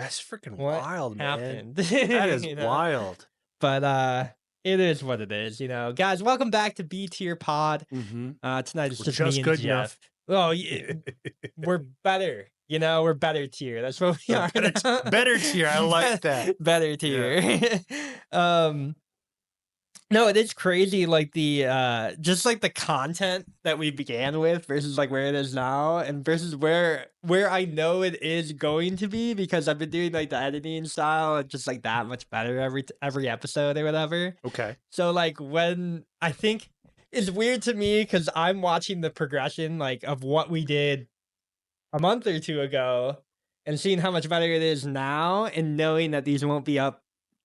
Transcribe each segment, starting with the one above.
That's freaking What wild, man. happened? That is You know? wild. But, it is what it is, you know? Guys, welcome back to B Tier Pod. Mhm. Tonight it's We're just me just and good Jeff. enough. Oh, yeah, we're better, you know? We're better tier. That's what we Or are better now. better tier, I like that. Better Yeah. tier. Um No, it is crazy, like, just, like, the content that we began with versus, like, where it is now and versus where I know it is going to be because I've been doing, like, the editing style and just, like, that much better every episode or whatever. Okay. So, like, when I think it's weird to me because 'cause I'm watching the progression, like, of what we did a month or 2 ago and seeing how much better it is now and knowing that these won't be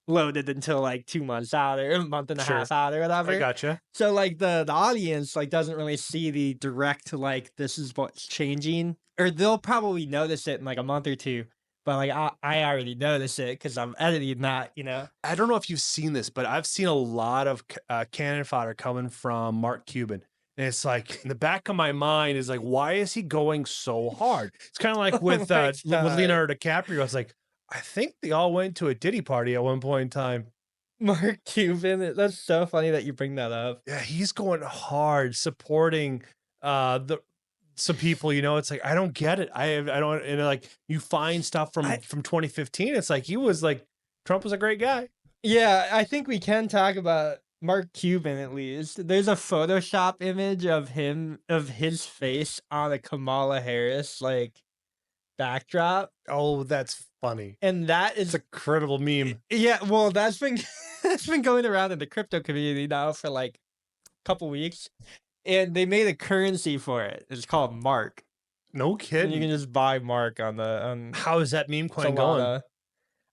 uploaded until, like, 2 months out or a month and a half Sure. out or I whatever. gotcha. So, like, the audience, like, doesn't really see the direct, like, this is what's changing, or they'll probably notice it in, like, a month or 2, but, like, I already notice it because 'cause I'm editing that, you know? I don't know if you've seen this, but I've seen a lot of cannon fodder coming from Mark Cuban. And it's like in the back of my mind is like, why is he going so hard? It's kind of like Oh my with god. Leonardo DiCaprio. I was like, I think they all went to a Diddy party at one point in time. Mark Cuban, that's so funny that you bring that up. Yeah, he's going hard supporting the some people, it's like I don't get it. I don't, and like you find stuff I from 2015. It's like he was like Trump was a great guy. Yeah, I think we can talk about Mark Cuban at least. There's a Photoshop image of his face on a Kamala Harris, like, backdrop, Oh, that's funny. and that It's is a credible meme. yeah, well, that's been that's been going around in the crypto community now for, like, a couple weeks, and they made a currency for it. It's called Mark, No and you kidding. can just buy Mark on How is that meme coin going? Solana.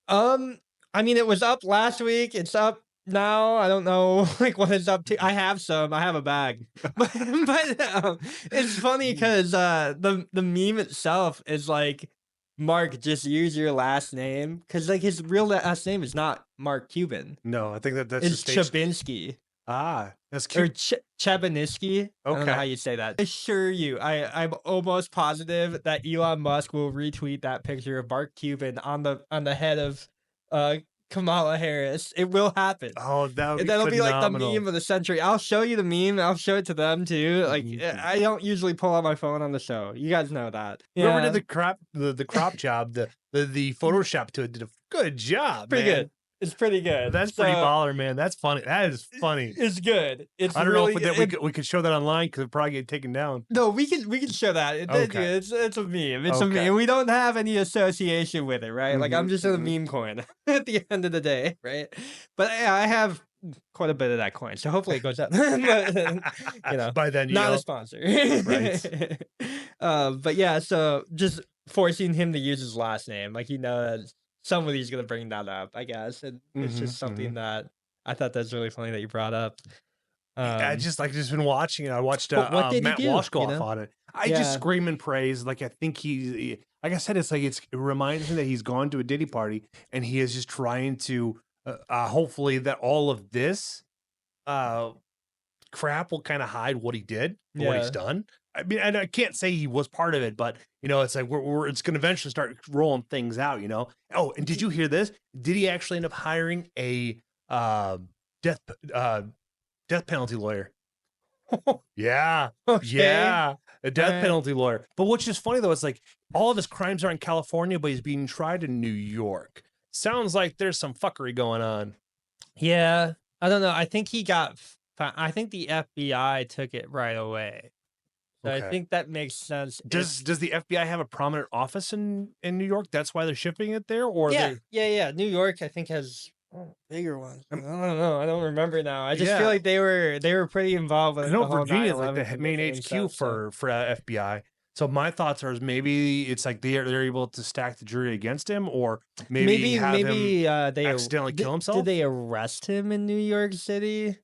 Um, I mean, it was up last week. It's up now. I don't know like what it's up to. I have some. I have a bag, but it's funny because the meme itself is like, Mark, just use your last name because like his real last name is not Mark Cuban. No, I think that's the It's stage. Chabinsky That's or cute. Chebaninsky. I don't know how Okay. you say that. I assure you, I'm almost positive that Elon Musk will retweet that picture of Mark Cuban on the head of uh Kamala Harris. It will happen. Oh, that would And be that'll be like the phenomenal. meme of the century. I'll show you the meme. I'll show it to them too. Like Mhm. I don't usually pull out my phone on the show. You guys know that. Whoever did Yeah, the crop job, the Photoshop to it did a good job, pretty man. good. It's pretty good. That's pretty So baller, man. That's funny. That is funny. it's good. It's I don't know if really we could show that online because it'd probably get taken down. No, we can show that. Okay. It's a meme. It's a Okay. meme. We don't have any association with it, right? Like I'm Mhm, just in a mhm. meme coin at the end of the day, right? But yeah, I have quite a bit of that coin, so hopefully it goes up. But, By then, not a sponsor, right? but yeah, so just forcing him to use his last name, like that somebody's gonna bring that up, I guess, and it's Mhm, just something mhm. that I thought that's really funny that you brought up. Um, I just been watching it. I watched but what did he Matt do? Walsh go off on it. I just Yeah. scream and praise. Like I think like I said, it reminds me that he's gone to a Diddy party and he is just trying to hopefully that all of this uh crap will kind of hide what he did or what he's Yeah. done. I mean, and I can't say he was part of it, but it's like it's going to eventually start rolling things out. Oh, and did you hear this? Did he actually end up hiring a death uh, death penalty lawyer? Yeah, Okay. yeah, a death Alright. penalty lawyer. But what's just funny though, it's like all of his crimes are in California, but he's being tried in New York. Sounds like there's some fuckery going on. Yeah, I don't know, I think he got I think the FBI took it right away. So I Okay. think that makes sense Does the FBI have a prominent office in New York? That's why they're shipping it there, or Yeah, they? yeah, New York, I think, has bigger ones. I don't know, I don't remember now. I just feel Yeah, like they were pretty involved with, I like, know the whole Virginia is like 9/11 the main committee and HQ stuff, so for FBI. So my thoughts are is maybe it's like they're able to stack the jury against him, or maybe have him they accidentally kill did himself. they arrest him in New York City?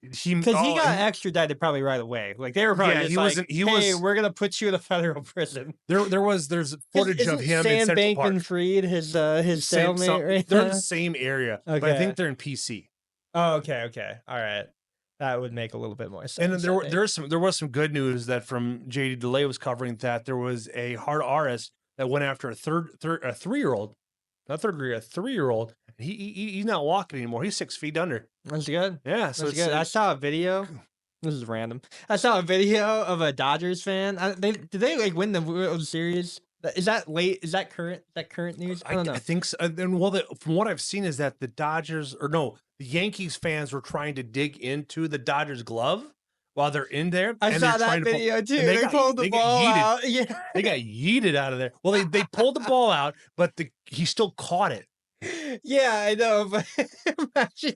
He 'Cause he oh got extradited probably right away. Like, they were probably yeah, just like, he "Hey, was we're gonna put you in a federal prison." there's 'Cause footage of isn't him in Sam Central Park. Bankman-Fried his Same cellmate right they're in the now? same area, but I Okay. think they're in PC. Oh, okay, alright. That would make a little bit more And then sense, I think. there was some good news that from JD Delay was covering that there was a hard artist that went after a 3-year-old a 3-year-old. He's not walking anymore. He's 6 feet under. That's good. Yeah, so That's it's good. I saw a video. This is random. I saw a video of a Dodgers fan. Did they like win the World Series? Is that late? Is that current? Is that current news? I don't know. I think so. And well, from what I've seen is that the Dodgers, or no, the Yankees fans were trying to dig into the Dodgers glove while they're in there. I and saw they're that trying to video too. and They pulled the they got ball yeeted. out. Yeah. They got yeeted out of there. Well, they pulled the ball out, but he still caught it. Yeah, I know, but imagine,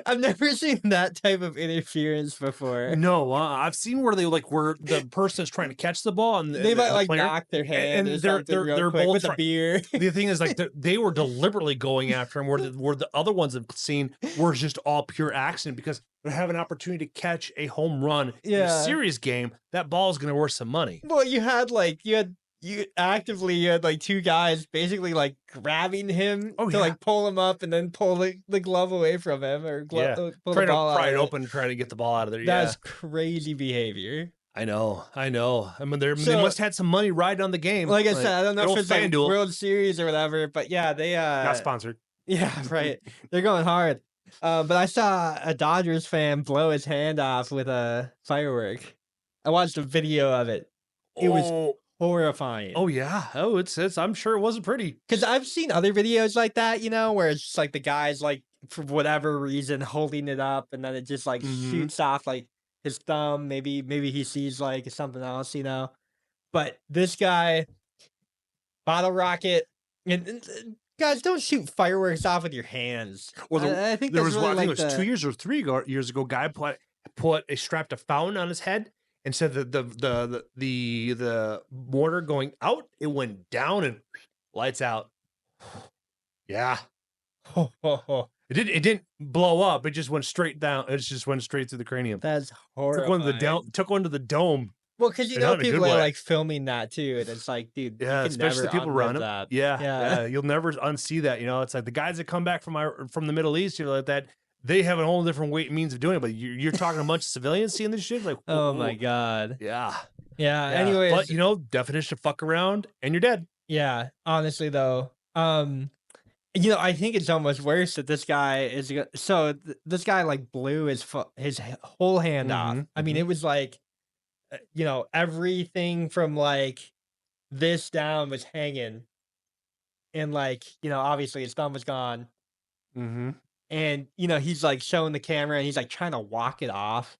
I've never seen that type of interference before. No, I've seen where where the person is trying to catch the ball and They might the like player, knock their hand and or they're something real they're quick both with a beer. The thing is, like, they were deliberately going after him, where the other ones I've seen were just all pure accident because they have an opportunity to catch a home run in a Yeah. series game. That ball is going to worth some money. Well, you had like two guys basically like grabbing him Oh, to yeah. like pull him up and then pull the glove away from him or pull Trying the to ball pry out it of it. open, trying to get the ball out of there. That's crazy behavior. I know. I mean, they So- must have had some money riding on the game. Like I said, I don't know good if old it's like FanDuel. World Series or whatever, but yeah, they Not sponsored. yeah, right. They're going hard. But I saw a Dodgers fan blow his hand off with a firework. I watched a video of it. It was horrifying. Oh yeah. Oh, it's. I'm sure it wasn't pretty. Because I've seen other videos like that, where it's just like the guy's like, for whatever reason, holding it up and then it just like Mhm. shoots off like his thumb. Maybe he sees like something else, But this guy, bottle rocket, and guys, don't shoot fireworks off with your hands. Well, I think there that's was really one. I think like it was the- 2 years or 3 years ago. Guy strapped a fountain on his head and said that the mortar going out, it went down and lights out. Yeah, it didn't blow up. It just went straight down. It just went straight through the cranium. That's horrifying. Took one to the dome. Well, because and not in a good people are way. like filming that too, and it's like, dude, Yeah, you can especially never the people unlive around him. that. Yeah, you'll never unsee that. It's like the guys that come back from the Middle East, like that. They have a whole different means of doing it. But you're talking a bunch of civilians seeing this shit. Like, Oh whoa. my god. Yeah. Yeah. Yeah. Anyways, But definition of fuck around and you're dead. yeah. Honestly, though, I think it's almost worse that this guy is this guy like blew his whole hand off. Mhm, I mean, it was like, everything from like this down was hanging, and like obviously his thumb was gone, Mm-hmm. and he's like showing the camera and he's like trying to walk it off,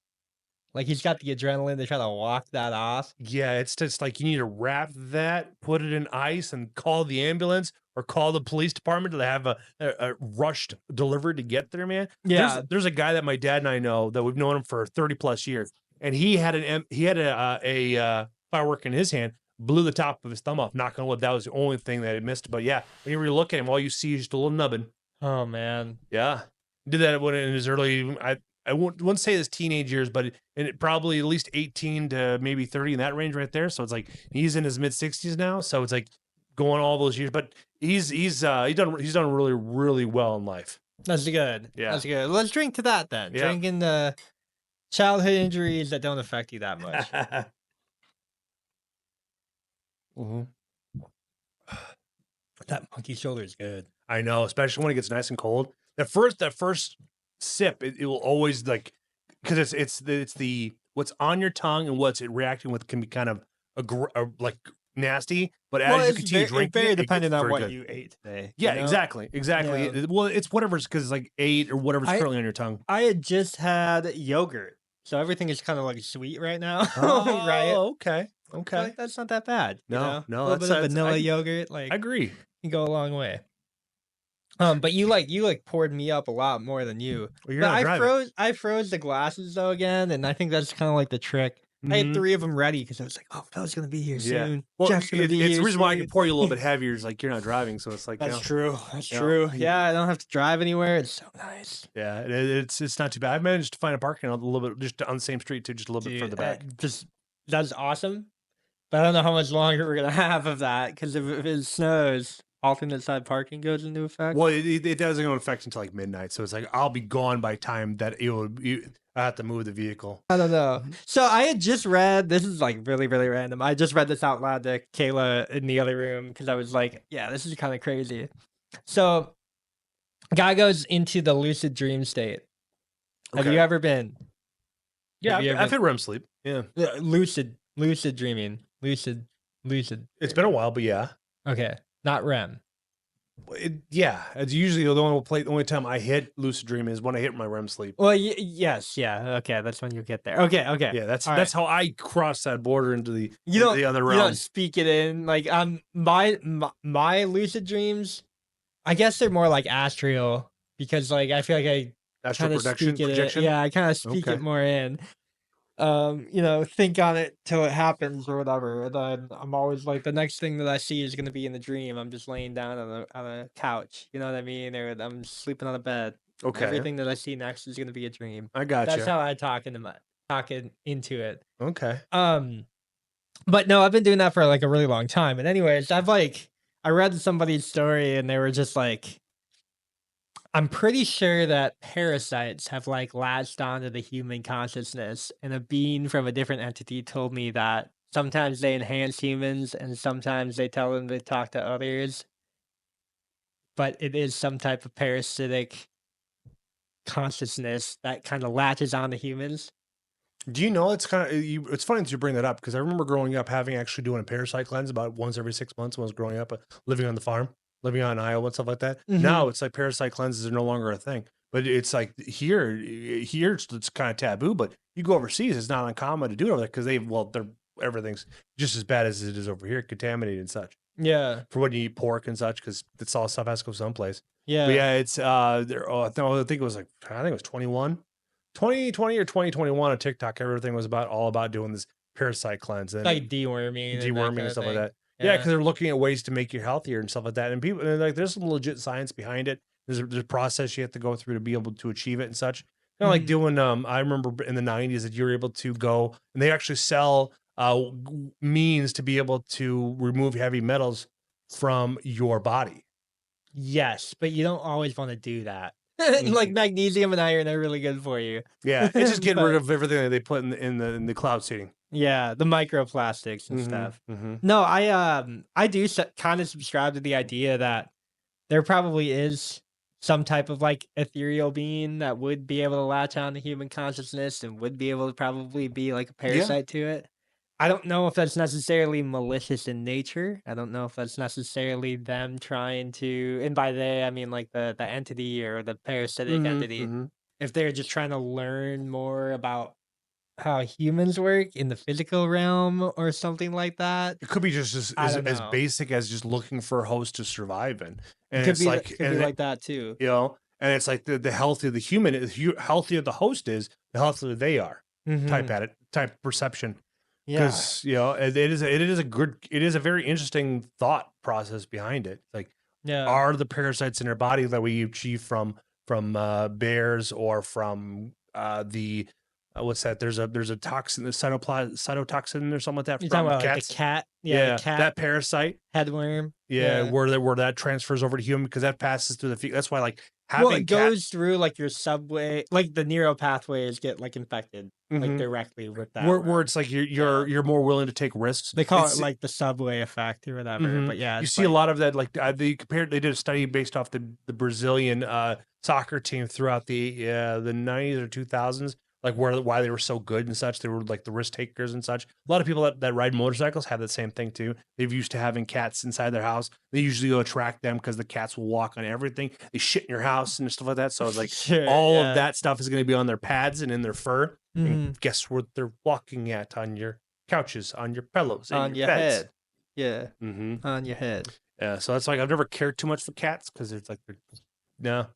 like he's got the adrenaline to try to walk that off. Yeah, it's just like you need to wrap that, put it in ice, and call the ambulance or call the police department to have a rushed delivery to get there, man. Yeah. There's a guy that my dad and I know that we've known him for 30 plus years, and he had a firework in his hand, blew the top of his thumb off. Knock on wood, that was the only thing that he missed. But yeah, when you really look at him, all you see is just a little nubbin. Oh man. Yeah, did that when in his early. I wouldn't say his teenage years, but probably at least 18 to maybe 30 in that range right there. So it's like he's in his mid 60s now. So it's like going all those years, but he's done really, really well in life. That's good. Yeah. That's good. Let's drink to that then. Yeah. Drinking the childhood injuries that don't affect you that much. Mhm. That monkey shoulder is good. I know, especially when it gets nice and cold. That first sip, it will always like, because it's the what's on your tongue and what's it reacting with can be kind of like nasty. But as you continue drinking, it's very it gets dependent on very what good. you ate today. Yeah, you know? exactly. Yeah. Well, it's whatever's because it's like 8 or whatever's I- currently on your tongue. I had just had yogurt, so everything is kind of like sweet right now. Right? Okay. So, Okay. like, that's not that bad. No, no, a little bit of that's- vanilla I- yogurt, like I agree. can go a long way. But you poured me up a lot more than you. Well, you're But not driving. I froze the glasses though again, and I think that's kind of like the trick. I had Mhm. 3 of them ready because I was like, "Oh, Phil's gonna be here Yeah. soon. Well, Jeff's gonna be it's here the reason why I soon." can pour you a little bit heavier is like you're not driving, so it's like That's you know, true. That's Yeah. true. Yeah, I don't have to drive anywhere. It's so nice. yeah, it's not too bad. I managed to find a parking lot a little bit just on the same street too, just a little bit Dude, further back. that's awesome. But I don't know how much longer we're gonna have of that because if it snows, alternate side parking goes into effect. Well, it doesn't go into effect until like midnight, so it's like I'll be gone by time that I have to move the vehicle. I don't know. So I had just read, this is like really, really random. I just read this out loud to Kayla in the other room because I was like, yeah, this is kind of crazy. So, guy goes into the lucid dream state. Have you Okay. ever been? Yeah, Have you I've ever hit REM sleep. Yeah, lucid dreaming? Lucid. it's been a while, but yeah. Okay, not REM. Yeah, it's usually the only time I hit lucid dream is when I hit my REM sleep. Well, yes, yeah. Okay, that's when you get there. Okay. Yeah, that's All that's right. how I cross that border into the You into don't the other you don't realm. speak it in like my lucid dreams. I guess they're more like astral because like I feel like I Astral kind of projection speak it. projection. Yeah, I kind of speak Okay. it more in. Think on it till it happens or whatever. And then I'm always like, the next thing that I see is gonna be in the dream. I'm just laying down on a couch. You know what I mean? Or I'm sleeping on a bed. Okay. Everything that I see next is gonna be a dream. I That's gotcha. how I talking into it. Okay. But no, I've been doing that for like a really long time. And anyways, I read somebody's story and they were just like, I'm pretty sure that parasites have like latched onto the human consciousness, and a being from a different entity told me that sometimes they enhance humans and sometimes they tell them to talk to others, but it is some type of parasitic consciousness that kind of latches onto humans. Do you know it's kind of it's funny that you bring that up because I remember growing up having actually doing a parasite cleanse about once every 6 months when I was growing up, living on the farm, living on Iowa and stuff like that. Now it's like parasite cleanses are no longer a thing, but it's like here it's kind of taboo. But you go overseas, it's not uncommon to do it over there because they're everything's just as bad as it is over here, contaminated and such. Yeah. For when you eat pork and such, because it's all stuff has to go someplace. Yeah. But yeah, it's there. Oh, I think it was 2020 or 2021 on TikTok. Everything was all about doing this parasite cleanse and Like deworming and stuff like that. Yeah, because they're looking at ways to make you healthier and stuff like that. And people, and like, there's some legit science behind it. There's a process you have to go through to be able to achieve it and such. Kind of like doing. I remember in the '90s that you were able to go and they actually sell means to be able to remove heavy metals from your body. Yes, but you don't always want to do that. Like magnesium and iron are really good for you. Yeah, it's just getting rid But- of everything that they put in the cloud seeding. Yeah, the microplastics and stuff. No, I do kind of subscribe to the idea that there probably is some type of like ethereal being that would be able to latch on to human consciousness and would be able to probably be like a parasite to it. I don't know if that's necessarily malicious in nature. I don't know if that's necessarily them trying to, and by they I mean like the entity or the parasitic entity. If they're just trying to learn more about how humans work in the physical realm or something like that. It could be just I as don't know. basic as just looking for a host to survive in, and Could it's be like could be like that too. you know, and it's like the healthier the human is, healthier the host is, the healthier they are. Type perception. Yeah. Because it is a very interesting thought process behind it. Like, Yeah. are the parasites in our body that we achieve from bears or from the what's that? There's a toxin, the cytotoxin or something like that You're from talking about like cats. the cat? Yeah, the cat that parasite. headworm. Yeah, where that transfers over to human because that passes through the feet. That's why like Well, having it goes through like your subway, like the neural pathways get like infected like directly with that. where it's like you're more willing to take risks. They call it like the subway effect or whatever. But yeah, you it's see a lot of that. Like they did a study based off the Brazilian soccer team throughout the 90s or 2000s, like why they were so good and such. They were like the risk takers and such. A lot of people that ride motorcycles have that same thing too. They've used to having cats inside their house. They usually go attract them because the cats will walk on everything. They shit in your house and stuff like that. So it's like all of that stuff is going to be on their pads and in their fur. And guess where they're walking at? On your couches, on your pillows, on your beds. head. Yeah. On your head. Yeah. So that's like I've never cared too much for cats because it's like they're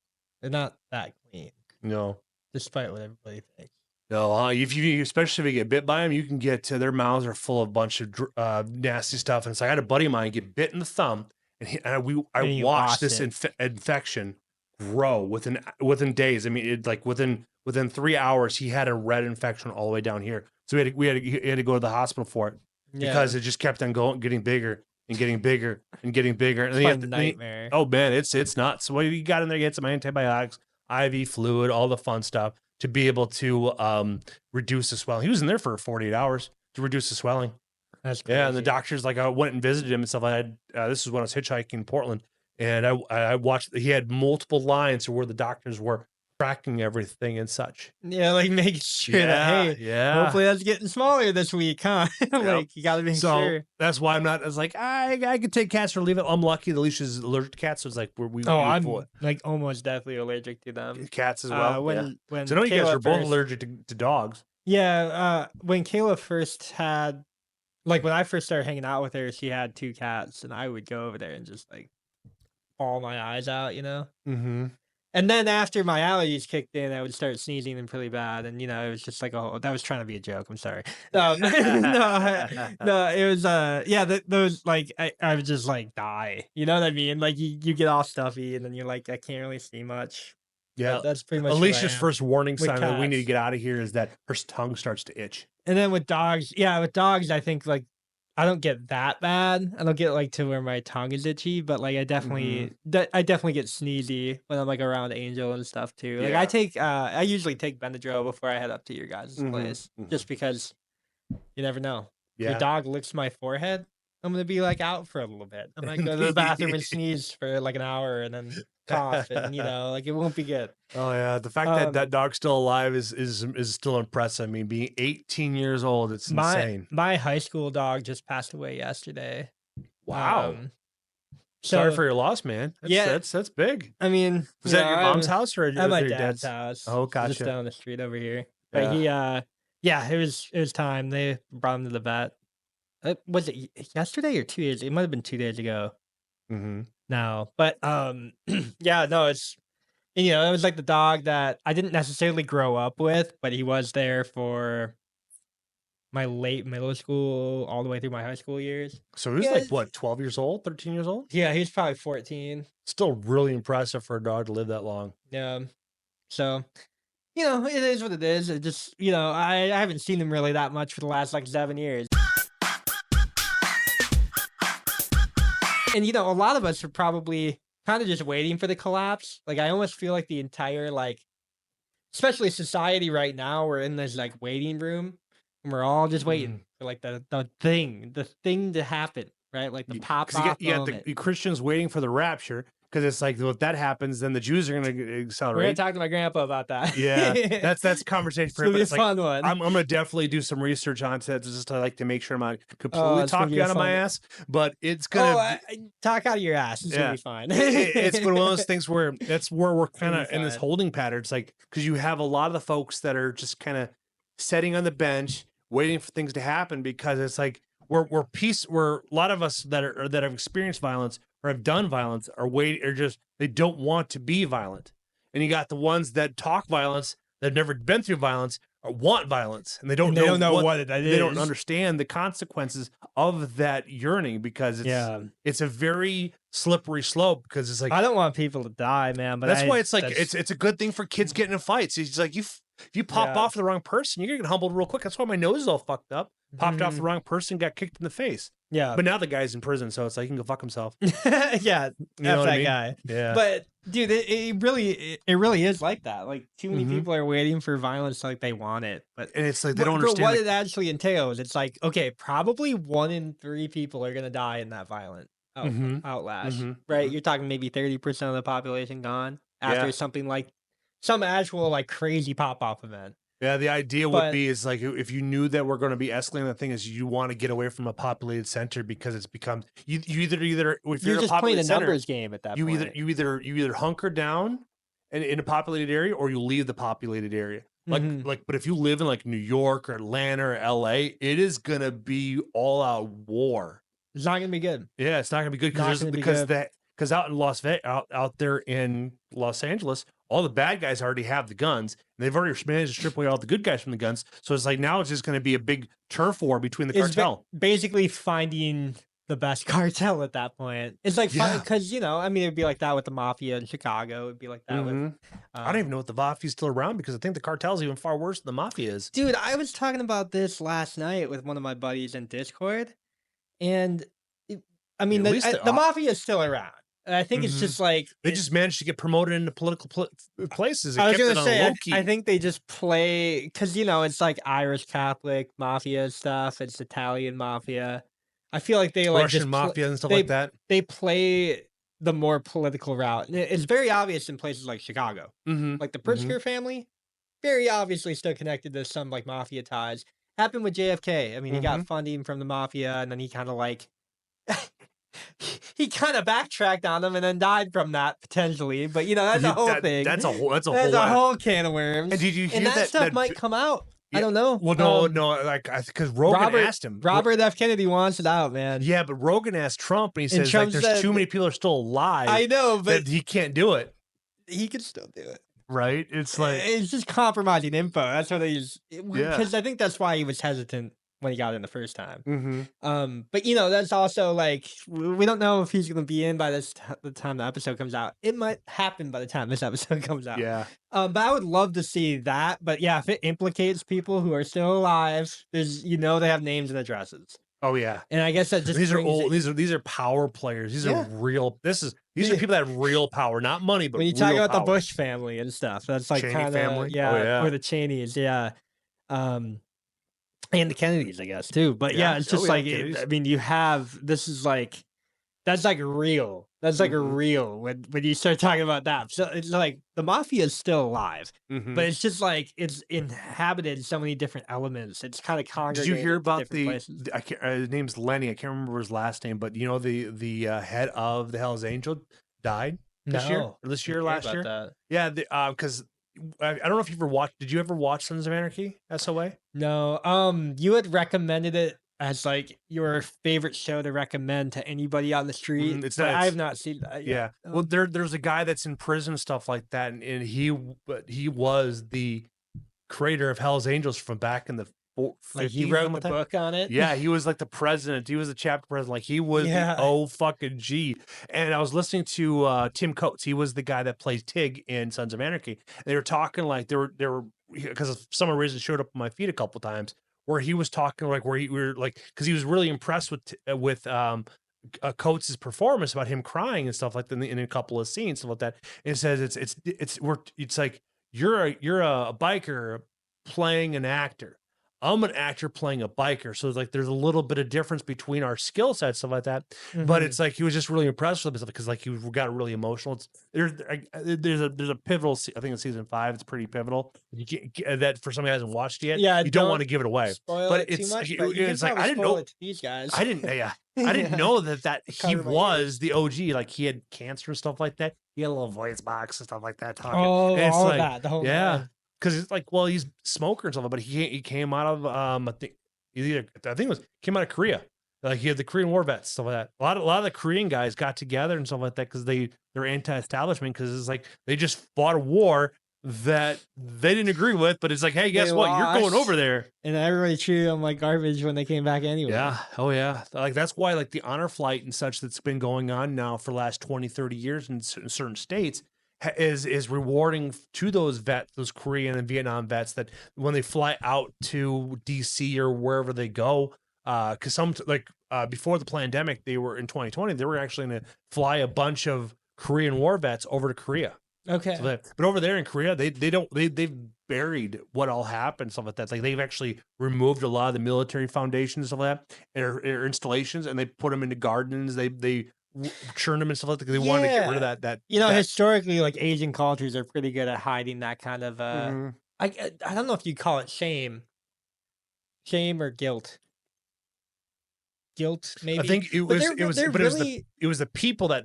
not that clean. No. Despite what everybody thinks. No, especially if you get bit by them, you can get to their mouths are full of a bunch of nasty stuff. And it's like I had a buddy of mine get bit in the thumb, and I watched this infection grow within days. I mean, it like within 3 hours, he had a red infection all the way down here. So he had to go to the hospital for it because it just kept on getting bigger and getting bigger and getting bigger. And it's a nightmare. Oh man, it's nuts. Well, you got in there, get some antibiotics, IV fluid, all the fun stuff to be able to reduce the swelling. He was in there for 48 hours to reduce the swelling. That's crazy. Yeah, and the doctors like I went and visited him and stuff like that. This is when I was hitchhiking in Portland, and I watched. He had multiple lines where the doctors were tracking everything and such. Yeah, like making sure that, hey, Yeah. hopefully that's getting smaller this week, huh? Yep. Like you got to make So sure. that's why I'm not. I was like, I could take cats or leave it. I'm lucky that Alicia's allergic to cats, so it's like we Oh, would I'm pull like almost definitely allergic to them. it. Cats as well. When So I know you guys Kayla are both first, allergic to dogs. when Kayla first had, like when I first started hanging out with her, she had 2 cats, and I would go over there and just like bawl my eyes out, you know. Mm-hmm. And then after my allergies kicked in, I would start sneezing them pretty bad, and it was just like, oh, that was trying to be a joke. I'm sorry. No, no, it was those like I would just like die. You know what I mean? Like you get all stuffy, and then you're like, I can't really see much. Yeah. But that's pretty much what I Alicia's am. first warning With sign that we need to cats. get out of here is that her tongue starts to itch. And then with dogs, I think like I don't get that bad. I don't get like to where my tongue is itchy, but like I definitely get sneezy when I'm like around Angel and stuff too. Like Yeah. I usually take Benadryl before I head up to your guys' Mhm, place, mhm. just because you never know. Your Yeah. dog licks my forehead, I'm gonna be like out for a little bit. I might go to the bathroom and sneeze for like an hour and then cough, and like it won't be good. Oh yeah, the fact that Um, that dog's still alive is still impressive. I mean, being 18 years old, it's insane. My high school dog just passed away yesterday. Wow. Um, Sorry so for your loss, man. Yeah. That's big. I mean, Was that your mom's house or at my your dad's house. Oh, Just gotcha. down the street over here. But he it was time. They brought him to the vet. Was it yesterday or 2 days? It might have been 2 days ago Mm-hmm. now. But yeah, no, it's it was like the dog that I didn't necessarily grow up with, but he was there for my late middle school all the way through my high school years. So he was Yeah, like what, 12 years old, 13 years old? Yeah, he was probably 14. Still really impressive for a dog to live that long. Yeah. So, it is what it is. It just, I haven't seen him really that much for the last like 7 years. And, a lot of us are probably kind of just waiting for the collapse. Like, I almost feel like the entire, like, especially society right now, we're in this like waiting room and we're all just waiting for like the thing to happen, right? Like the pop 'Cause off you got moment. the Christians waiting for the rapture because it's like, well, if that happens, then the Jews are going to We're gonna accelerate. talk to my grandpa about that. Yeah, that's a conversation It's for gonna him. be But a it's like, fun one. I'm gonna definitely do some research on it just to like to make sure I'm not completely it's gonna talking be a out of my fun- ass. But it's gonna talk out of your ass. It's gonna Yeah. be fine. it's one of those things where that's where we're kind gonna of be in this fine. holding pattern. It's like because you have a lot of the folks that are just kind of sitting on the bench waiting for things to happen because it's like we're a lot of us that have experienced violence or have done violence are just they don't want to be violent, and you got the ones that talk violence that have never been through violence or want violence and they don't know what it is. they don't understand the consequences of that yearning because it's a very slippery slope because it's like I don't want people to die, man. But that's why it's like that's- it's a good thing for kids getting in fights. It's like if you pop Yeah. off the wrong person, you're gonna get humbled real quick. That's why my nose is all fucked up. Popped off the wrong person, got kicked in the face. yeah, But now the guy's in prison, so it's like he can go fuck himself. yeah. You know F what that I mean? guy. Yeah. But dude, it really is like that. Like too many Mhm. people are waiting for violence like they want it, but and it's like they don't but understand. what the- it actually entails. It's like, okay, probably 1 in 3 people are gonna die in that violent Mhm. outlash, Mhm. right? You're talking maybe 30% of the population gone after Yeah. something like some actual like crazy pop off event. Yeah, the idea would But- be is like if you knew that we're going to be escalating the thing is you want to get away from a populated center because it's become you either if You're in a just playing a populated center, numbers game at that you point. either hunker down in a populated area or you leave the populated area. Mhm. But if you live in like New York or Atlanta or LA, it is gonna be all out war. It's not gonna be good. Yeah, it's not gonna be good Not gonna be because good. out in Las Vegas, out there in Los Angeles, all the bad guys already have the guns. And they've already managed to strip away all the good guys from the guns. So it's like now it's just gonna be a big turf war between the It's cartel. basically finding the best cartel at that point. It's like Yeah. because I mean, it'd be like that with the mafia in Chicago. It'd be like that with. Mhm. I don't even know if the mafia's still around because I think the cartel's even far worse than the mafia is. Dude, I was talking about this last night with one of my buddies in Discord, and I mean, At least the mafia is still around. I think it's Mhm. just like They just managed to get promoted into political places. It I was kept it gonna on say, low key. I think they just play because it's like Irish Catholic mafia stuff. It's Italian mafia. I feel like they like Russian just mafia and stuff they- like that. they play the more political route. And it's very obvious in places like Chicago. Mm-hmm. Like the Pritzker family, very obviously still connected to some like mafia ties. Happened with JFK. I mean, he got funding from the mafia, and then he kind of like he kind of backtracked on them and then died from that potentially. But you know, that's a whole thing. That's a whole. That's a That's whole. a whole can of worms. And did you hear And that stuff that might come out. I Yeah, don't know. Well, no, like because Rogan asked him. Robert F. Kennedy wants it out, man. Yeah, but Rogan asked Trump, and he says Trump like, "There's said- too many people are still alive. I know, but that he can't do it." he could still do it. Right? It's like, It's just compromising info. That's what he's. Yeah. Because I think that's why he was hesitant when he got in the first time. mm-hmm. But you know, that's also like we don't know if he's going to be in by the time the episode comes out. It might happen by the time this episode comes out. Yeah. But I would love to see that. But yeah, if it implicates people who are still alive, there's they have names and addresses. Oh yeah. And I guess that just These are brings old. it- These are power players. These Yeah. are real. These are people that have real power, not money, but when you talk real about the power. Bush family and stuff, that's like Cheney kind family? of Oh, yeah. or the Cheneys, yeah. And the Kennedys, I guess too. But yeah, Yeah. it's Oh, just yeah, like Kennedys. I mean, you have this is like that's like real. That's like a Mhm. real when you start talking about that. So it's like the mafia is still alive, Mhm. but it's just like it's inhabited so many different elements. It's kind of Did congregated. you hear to about different places. I can't, his name's Lenny. I can't remember his last name, but you know the head of the Hell's Angel died this year, No. or this year, Didn't hear last about year. that. Yeah, because I don't know if you ever watched. Did you ever watch Sons of Anarchy? SOA. No, you had recommended it as like your favorite show to recommend to anybody on the street. it's but not- I have not seen that. Yeah. yet. Well, there's a guy that's in prison, stuff like that, and he was the creator of Hell's Angels from back in the Like 50s, he wrote something the like that. book on it. Yeah, he was like the president. He was the chapter president. Like he was Yeah. the fucking G. And I was listening to Tim Coates. He was the guy that plays Tig in Sons of Anarchy. They were talking like they were because of some reason showed up on my feed a couple times where he was talking like we were like because he was really impressed with Coates' performance about him crying and stuff like that in a couple of scenes, stuff like that. And it says it's like you're a biker playing an actor. I'm an actor playing a biker. So it's like there's a little bit of difference between our skill sets, stuff like that. But Mhm. it's like he was just really impressed with himself because like he got really emotional. There's a pivotal. I think in season 5, it's pretty pivotal. You can't, that for somebody who hasn't watched it yet. Yeah, you don't want to give it away. spoil but it it's too much. it- But you it's can like I probably didn't spoil know. it to these guys. I didn't. Yeah, I didn't know that he Cover my was the OG. Like he had cancer and stuff like that. He had a little voice box and stuff like that. Talking. Oh, And it's all like, of that. The whole yeah. nine. Because it's like, well, he's a smoker and stuff, but he came out of I think it was came out of Korea. Like he had the Korean War vets, stuff like that. A lot of the Korean guys got together and stuff like that because they're anti-establishment because it's like they just fought a war that they didn't agree with, but it's like, hey, guess They what? You're going lost. over there. And everybody treated them like garbage when they came back anyway. Yeah. Oh yeah. Like that's why like the honor flight and such that's been going on now for the last 20, 30 years in certain states is rewarding to those Korean and Vietnam vets that when they fly out to DC or wherever they go, because before the pandemic, they were in 2020, they were actually going to fly a bunch of Korean war vets over to Korea. Okay. But over there in Korea, they've buried what all happened, stuff like that. Like they've actually removed a lot of the military foundations, stuff like that, or installations, and they put them into gardens. They churn them and stuff like that. They wanted to get rid of that. Historically, like Asian cultures are pretty good at hiding that kind of. Mhm. I don't know if you call it shame or guilt. Guilt, maybe. I think it But was they're- it was they're but really- it was the people that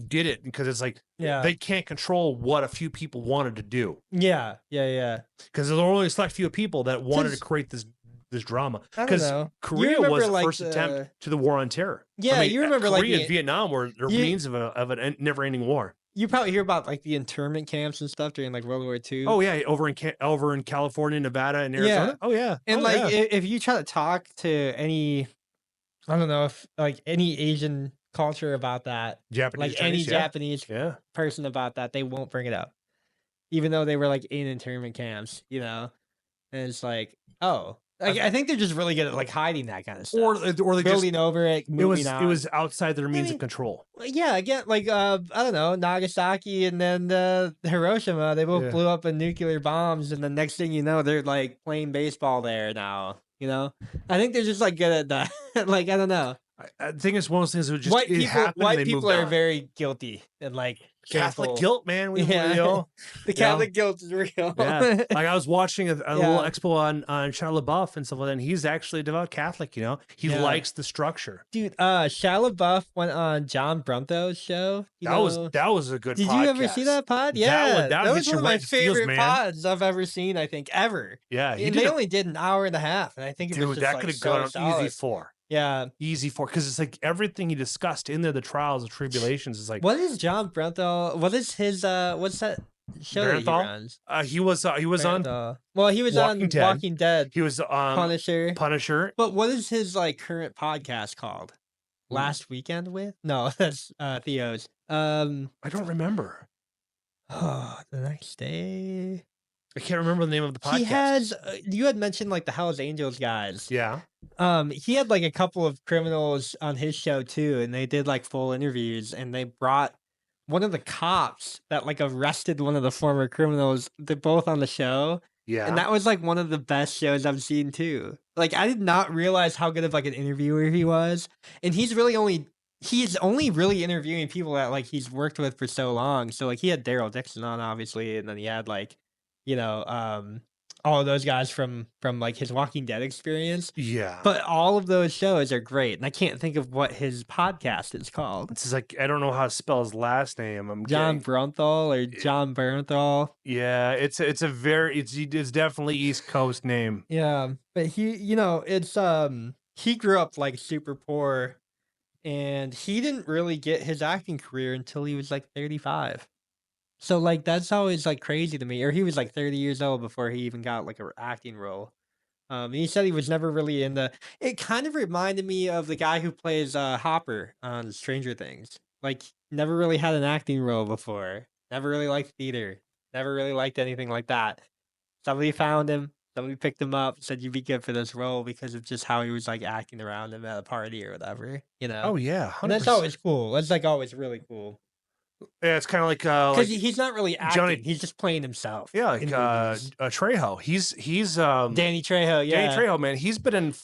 did it because it's like Yeah. they can't control what a few people wanted to do Yeah. because there were only a select few people that wanted to 'Cause- create this drama I don't because know. Korea remember, was the like, first attempt to the war on terror. Yeah, you remember, like, Korea the- and Vietnam were the you- means of a never-ending war. You probably hear about like the internment camps and stuff during like World War II. Oh yeah, over in California, Nevada, and Arizona. Oh yeah, And Oh, like, yeah. if you try to talk to any, I don't know if like any Asian culture about that, Japanese, like any Chinese, yeah. Japanese Yeah. person about that, they won't bring it up, even though they were like in internment camps, And it's like, oh, like I think they're just really good at like hiding that kind of stuff, Or they just building over it, moving on. it was outside their means mean, of control. Yeah, again, like I don't know, Nagasaki and then Hiroshima, they both Yeah. blew up with nuclear bombs, and the next thing you know, they're like playing baseball there now. I think they're just like good at that. Like I don't know. I think it's one of those things that just it happened. And White they people moved are on. very guilty and like Catholic shameful. guilt, man. We, Yeah. you know, The Catholic guilt is real. yeah. Like I was watching a little Yeah. expo on Shia LaBeouf and stuff like that. And he's actually a devout Catholic. You know, he Yeah. likes the structure. Dude, Shia LaBeouf went on John Brunto's show. That was a good. Did podcast. you ever see that pod? Yeah, that was hits one you of my right in the feels, favorite man. pods I've ever seen. I think ever. Yeah, And they only did an hour and a half, and I think it was dude, just that like could have so gone on solid. easy for. Yeah, Easy for, because it's like everything he discussed in there, the trials, the tribulations. Is like what is John Brunto? What is his? What's that show that he Barenthal? runs? He was on. Barenthal. Well, he was Walking on Dead. Walking Dead, He was Punisher. Punisher. But what is his like current podcast called? Last Weekend with? No, that's Theo's. I don't remember. Oh, the next day. I can't remember the name of the podcast. He has. You had mentioned like the Hells Angels guys. Yeah. He had like a couple of criminals on his show too, and they did like full interviews, and they brought one of the cops that like arrested one of the former criminals. They're both on the show, Yeah. and that was like one of the best shows I've seen too. Like I did not realize how good of like an interviewer he was, and he's only really interviewing people that like he's worked with for so long. So like he had Daryl Dixon on obviously, and then he had like, all of those guys from like his Walking Dead experience. Yeah. But all of those shows are great, and I can't think of what his podcast is called. It's like I don't know how to spell his last name. I'm John getting- Brunthal or John Bernthal. Yeah, it's definitely East Coast name. Yeah, but he grew up like super poor, and he didn't really get his acting career until he was like 35. So like that's always like crazy to me. Or he was like 30 years old before he even got like an acting role. And he said he was never really into. It kind of reminded me of the guy who plays Hopper on Stranger Things. Like never really had an acting role before. Never really liked theater. Never really liked anything like that. Somebody found him. Somebody picked him up. Said you'd be good for this role because of just how he was like acting around him at a party or whatever. Oh yeah, And that's 100%. always cool. That's like always really cool. Yeah, it's kind of like Because he's not really acting. Johnny- He's just playing himself. yeah, like in movies. Trejo. He's Danny Trejo. Yeah. Danny Trejo, man. He's been in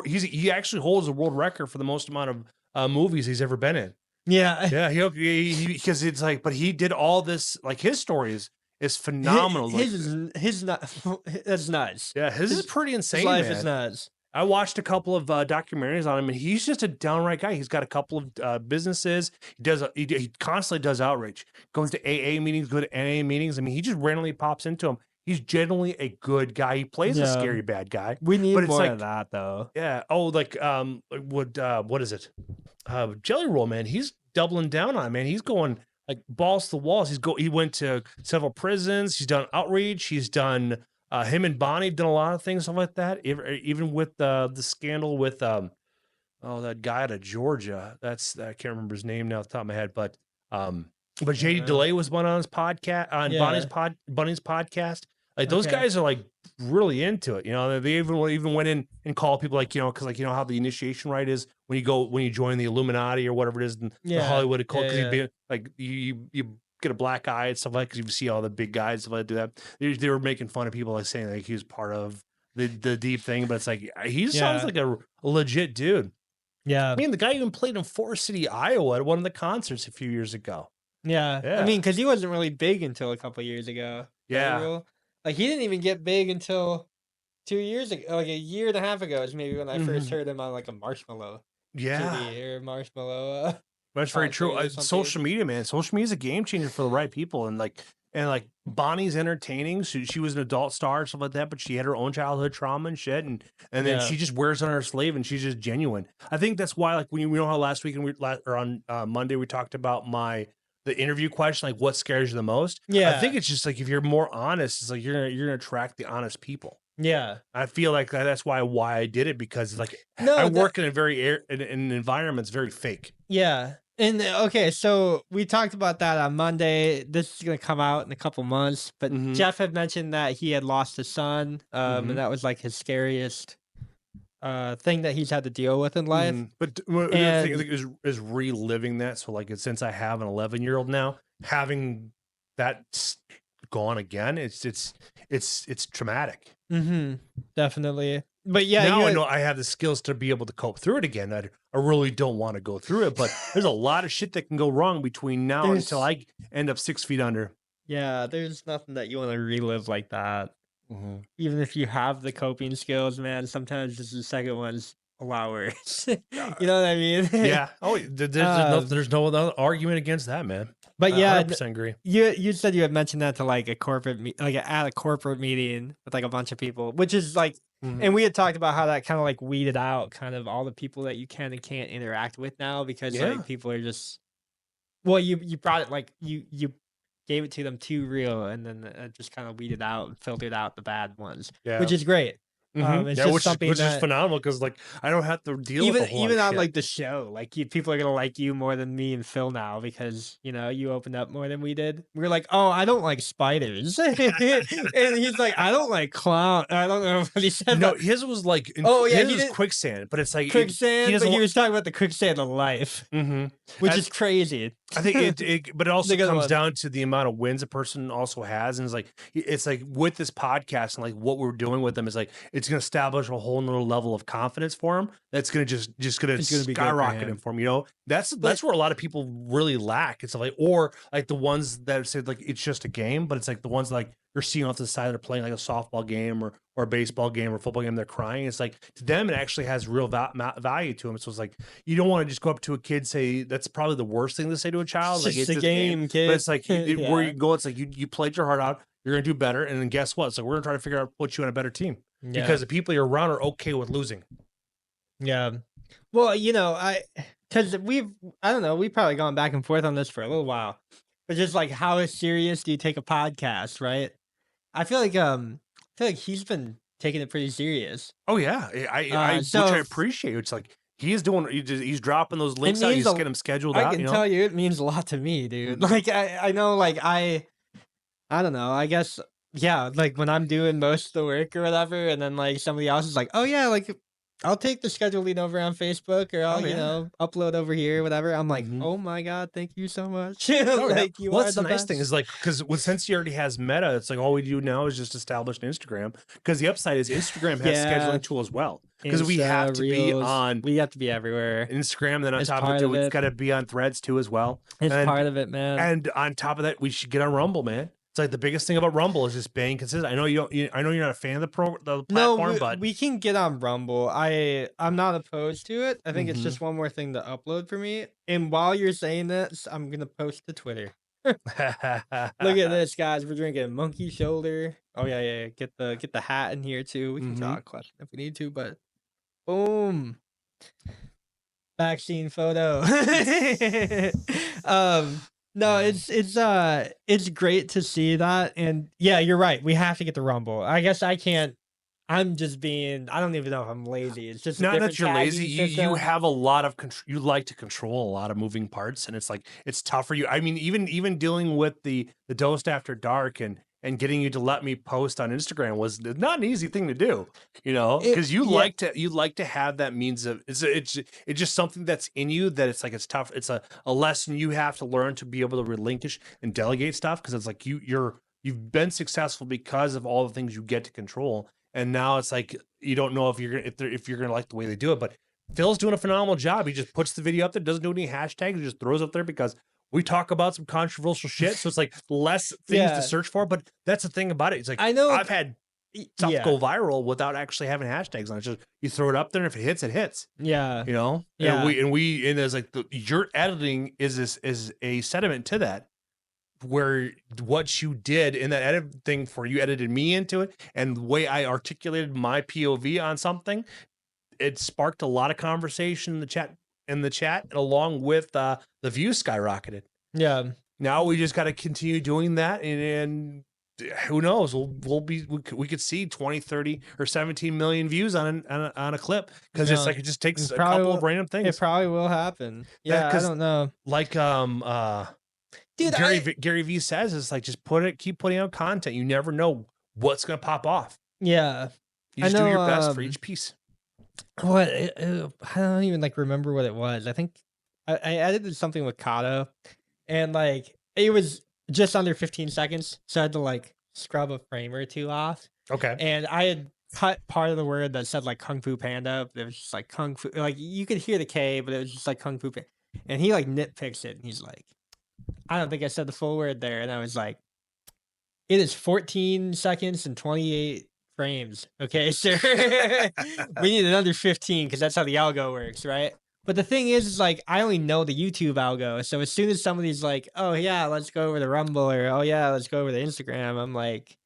he actually holds the world record for the most amount of movies he's ever been in. Yeah. Yeah, he because it's like, but he did all this. Like his story is phenomenal. His not. That's nuts. Yeah, his is pretty insane. His life man. is nuts. I watched a couple of documentaries on him, and he's just a downright guy. He's got a couple of businesses. He constantly does outreach. Goes to AA meetings, go to NA meetings. I mean, he just randomly pops into them. He's generally a good guy. He plays a Yeah. scary bad guy. We need But it's more like- of that though. Yeah. Oh, like what is it? Jelly Roll, man. He's doubling down on it, man. He's going like balls to the walls. He went to several prisons. He's done outreach. He's done him and Bonnie have done a lot of things stuff like that. Even with the scandal with that guy out of Georgia. I can't remember his name now off the top of my head, but JD Yeah. DeLay was one on his podcast on Yeah. Bunny's podcast. Like those Okay. guys are like really into it, you know. They even went in and called people like, you know, because like, you know how the initiation rite is when you join the Illuminati or whatever it is, in the Yeah. Hollywood cult, because Yeah, you'd be like you get a black eye and stuff like, because you see all the big guys and stuff like do that. They were making fun of people like saying like he was part of the deep thing, but it's like he sounds Yeah. like a legit dude. Yeah. I mean, the guy even played in Forest City, Iowa at one of the concerts a few years ago. Yeah. Yeah. I mean, because he wasn't really big until a couple years ago. Yeah. Like he didn't even get big until 2 years ago, like a year and a half ago is maybe when I first heard him on like a Marshmallow Yeah. CD or Marshmallow. That's very concert true. or something. Social media, man. Social media is a game changer for the right people. And like Bonnie's entertaining. She was an adult star and stuff like that, but she had her own childhood trauma and shit. And then Yeah. she just wears on her sleeve and she's just genuine. I think that's why, like, when we know how last week or on Monday, we talked about the interview question, like what scares you the most. Yeah. I think it's just like, if you're more honest, it's like, you're going to attract the honest people. Yeah. I feel like that's why I did it, because like No, I work in in an environment that's very fake. Yeah. And okay, so we talked about that on Monday. This is gonna come out in a couple months, but Mhm. Jeff had mentioned that he had lost his son, Mhm. and that was like his scariest thing that he's had to deal with in life. But the And- thing is reliving that. So like, since I have an 11-year-old now, having that gone again, it's traumatic. Mm-hmm. Definitely. But yeah, now you I had- know I have the skills to be able to cope through it again. I really don't want to go through it, but there's a lot of shit that can go wrong between now until There's- I end up 6 feet under. yeah, there's nothing that you want to relive like that. Mhm. Even if you have the coping skills, man, sometimes just the second one's a lot worse. You know what I mean? Yeah. Oh, Um, there's no other argument against that, man. But I yeah, 100% agree. you said you had mentioned that to like a corporate like at a corporate meeting with like a bunch of people, which is like, Mhm. and we had talked about how that kind of like weeded out kind of all the people that you can and can't interact with now because Yeah. like people are just, well, you brought it like you gave it to them too real, and then it just kind of weeded out and filtered out the bad ones, Yeah. which is great. Mhm. It's Yeah, just which something is that phenomenal because like I don't have to deal with a whole lot even of on shit. like the show, like people are gonna like you more than me and Phil now because you opened up more than we did. We were like, oh, I don't like spiders, and he's like, I don't like clown. I don't know what he said. No, But his was like Oh, yeah, his he was did- quicksand, but it's like quicksand, doesn't but he wa- was talking about the quicksand of life, which And- is crazy. I think but it also The good comes one. down to the amount of wins a person also has, and it's like with this podcast and like what we're doing with them is like it's going to establish a whole nother level of confidence for him. That's going to just going to It's gonna be good for skyrocket him. him for him. You know, that's where a lot of people really lack. It's like or like the ones that say like it's just a game, but it's like the ones like you're seeing off to the side that are playing like a softball game or a baseball game or football game. They're crying. It's like to them it actually has real value to them. So it's like you don't want to just go up to a kid say that's probably the worst thing to say to a child. It's Like just it's a this game, kid. but it's like where Yeah. you go. It's like you played your heart out. You're gonna do better, and then guess what? So we're gonna try to figure out put you on a better team Yeah. because the people you're around are okay with losing. Yeah. Well, because I don't know, we've probably gone back and forth on this for a little while, but just like how serious do you take a podcast, right? I feel like he's been taking it pretty serious. Oh yeah, which so I appreciate. It's like he's doing. He's dropping those links out. means You just a- get them scheduled I out. can You know. tell you, it means a lot to me, dude. Mhm. Like I know, like I don't know. I guess yeah. Like when I'm doing most of the work or whatever, and then like somebody else is like, oh yeah, like I'll take the scheduling over on Facebook, or I'll Oh, yeah. upload over here, whatever. I'm like, Mhm. oh my god, thank you so much. Oh, yeah. Like you Well, are that's the nice best. thing is like because since he already has Meta, it's like all we do now is just establish an Instagram. Because the upside is Instagram has Yeah. scheduling tool as well. Because we Insta, have to be Reels, on we have to be everywhere. Instagram. Then on It's top part of it, of we've it. got to be on Threads too as well. It's and- part of it, man. And on top of that, we should get on Rumble, man. It's like the biggest thing about Rumble is just being consistent. I know I know you're not a fan of the No, platform, but we can get on Rumble. I'm not opposed to it. I think it's Mhm. just one more thing to upload for me. And while you're saying this, I'm gonna post to Twitter. Look at this, guys. We're drinking Monkey Shoulder. Oh yeah. Get the hat in here too. We can draw a question if we need to, but boom. Vaccine photo. No, it's great to see that. And yeah, you're right. We have to get the Rumble. I guess I can't. I'm just being. I don't even know if I'm lazy. It's just a Not different that you're lazy. tagging You system. have a lot of control. You like to control a lot of moving parts, and it's like it's tough for you. I mean, even dealing with the Dosed After Dark and getting you to let me post on Instagram was not an easy thing to do. You know, because you yeah. like to have that means of it's just something that's in you that it's like it's tough. It's a lesson you have to learn to be able to relinquish and delegate stuff because it's like you've been successful because of all the things you get to control. And now it's like you don't know if you're gonna like the way they do it. But Phil's doing a phenomenal job. He just puts the video up there, doesn't do any hashtags, he just throws it up there because we talk about some controversial shit. So it's like less things Yeah. to search for. But that's the thing about it. It's like I know. I've had stuff Yeah. go viral without actually having hashtags on it. It's just you throw it up there, and if it hits, it hits. Yeah. You know? Yeah. And there's like your editing is a sediment to that. Where what you did in that edit thing for you edited me into it and the way I articulated my POV on something, it sparked a lot of conversation in the chat and along with the views skyrocketed. Yeah. Now we just got to continue doing that and who knows, we could see 20, 30 or 17 million views on a clip because it's No, like it just takes it a probably couple will- of random It things. probably will happen. Yeah, Yeah. I 'cause- don't know. Like Dude, Gary Vee says it's like just keep putting out content. You never know what's gonna pop off. yeah. You I just do your know, best for each piece. What I don't even like remember what it was. I think I edited something with Kato, and like it was just under 15 seconds, so I had to like scrub a frame or two off. Okay. And I had cut part of the word that said like Kung Fu Panda. But it was just like Kung Fu. Like you could hear the K, but it was just like Kung Fu Panda. And he like nitpicks it, and he's like, "I don't think I said the full word there." And I was like, "It is 14 seconds and 28 frames. Okay, sir. We need it under 15 because that's how the algo works, right?" But the thing is like I only know the YouTube algo. So as soon as somebody's like, "Oh yeah, let's go over to Rumble," or "Oh yeah, let's go over to Instagram," I'm like,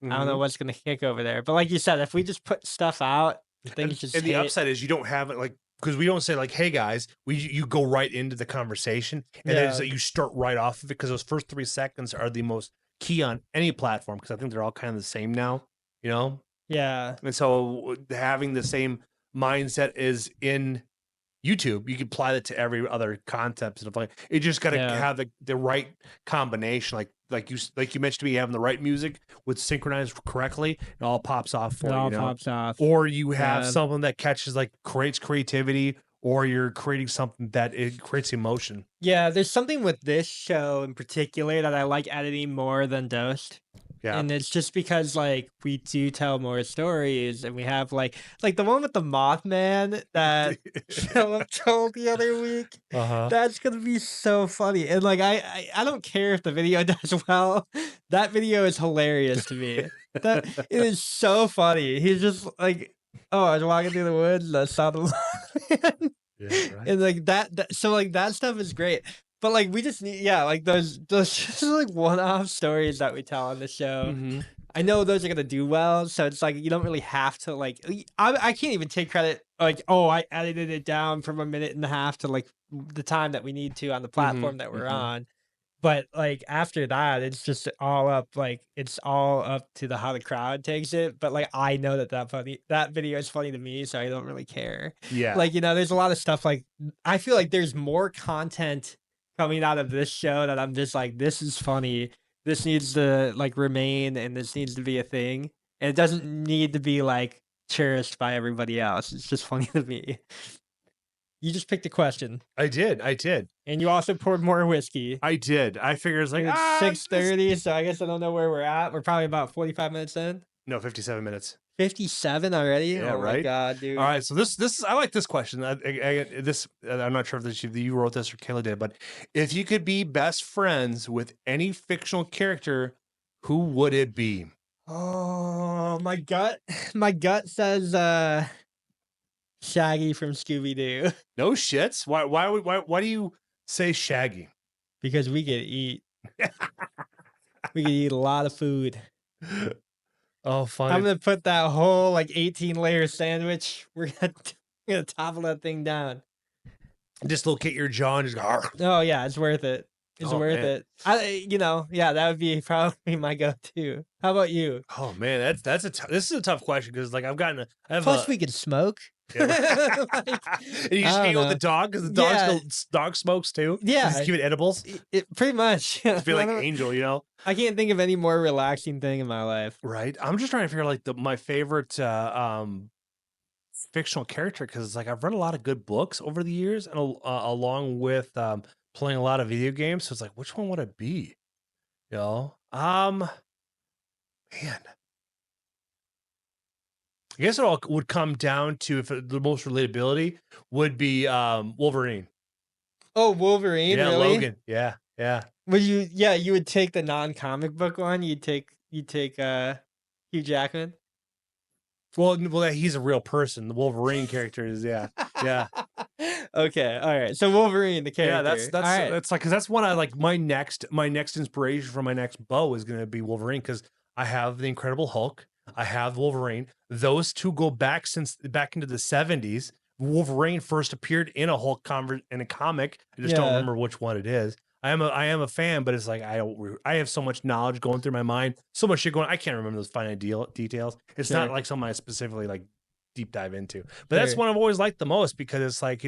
I don't know Mhm. what's gonna kick over there. But like you said, if we just put stuff out, things just And the hit. upside is you don't have it like because we don't say like, "Hey guys," you go right into the conversation, and then it's Yeah. like you start right off of it because those first 3 seconds are the most key on any platform because I think they're all kind of the same now, you know. Yeah. And so having the same mindset is in YouTube, you can apply that to every other concept and stuff like it. Just got to Yeah. have the right combination, like you mentioned to me, having the right music with synchronized correctly, it all pops off for It you, all you know. pops off. Or you have Yeah. something that catches like creates creativity, or you're creating something that it creates emotion. Yeah, there's something with this show in particular that I like editing more than Dosed. Yeah. And it's just because like we do tell more stories and we have like the one with the Mothman that Philip told the other week. Uh-huh. That's gonna be so funny. And like I don't care if the video does well. That video is hilarious to me. That it is so funny. He's just like, "Oh, I was walking through the woods and I saw the Mothman." Yeah, right. And like that so like that stuff is great. But like we just need yeah, like those just like one-off stories that we tell on the show. Mhm. I know those are gonna do well, so it's like you don't really have to like I can't even take credit like, oh, I edited it down from a minute and a half to like the time that we need to on the Mhm. platform that we're Mhm. on. But like after that, it's just all up like it's all up to how the crowd takes it. But like I know that video is funny to me, so I don't really care. Yeah. Like, there's a lot of stuff like I feel like there's more content coming out of this show that I'm just like, this is funny. This needs to like remain and this needs to be a thing. And it doesn't need to be like cherished by everybody else. It's just funny to me. You just picked a question. I did. I did. And you also poured more whiskey. I did. I figured it's like And it's this- 6:30, so I guess I don't know where we're at. We're probably about 45 minutes in. No, 57 minutes. 57 already? Yeah, Oh my right? god, dude. All right, so this is I like this question. I'm not sure if you wrote this or Kayla did, but if you could be best friends with any fictional character, who would it be? Oh, my gut says Shaggy from Scooby-Doo No shits. Why do you say Shaggy? because we could eat. We could eat a lot of food. Oh, funny. I'm gonna put that whole like 18-layer sandwich. We're gonna topple that thing down. Dislocate your jaw and just go. "Argh." Oh yeah, it's worth it. It's Oh, worth man. it. Yeah, that would be probably my go-to. How about you? Oh man, this is a tough question because like I have Plus, a we could smoke. yeah. Like, And you just I hang don't out with the know. dog because the Yeah. dog smokes too. Yeah. Just give it edibles. Pretty much. Just be like I don't- Angel, you know. I can't think of any more relaxing thing in my life. Right. I'm just trying to figure out like my favorite fictional character because like I've read a lot of good books over the years and along with playing a lot of video games. So it's like, which one would it be? You know, man, I guess it all would come down to if the most relatability would be Wolverine. Oh, Wolverine, Yeah, really? Logan. Yeah, yeah. Would you? Yeah, you would take the non-comic book one. You'd take Hugh Jackman. Well, he's a real person. The Wolverine character is yeah. Okay, all right. So Wolverine, the character. Yeah, that's all right. that's like because that's one I like. My next inspiration for my next bow is going to be Wolverine because I have the Incredible Hulk. I have Wolverine. Those two go back into the 70s. Wolverine first appeared in a Hulk in a comic. I just don't Yeah. remember which one it is. I am a fan, but it's like I have so much knowledge going through my mind, so much shit going. I can't remember those fine details. It's not Sure. like something I specifically like deep dive into. But that's Sure. one I've always liked the most because it's like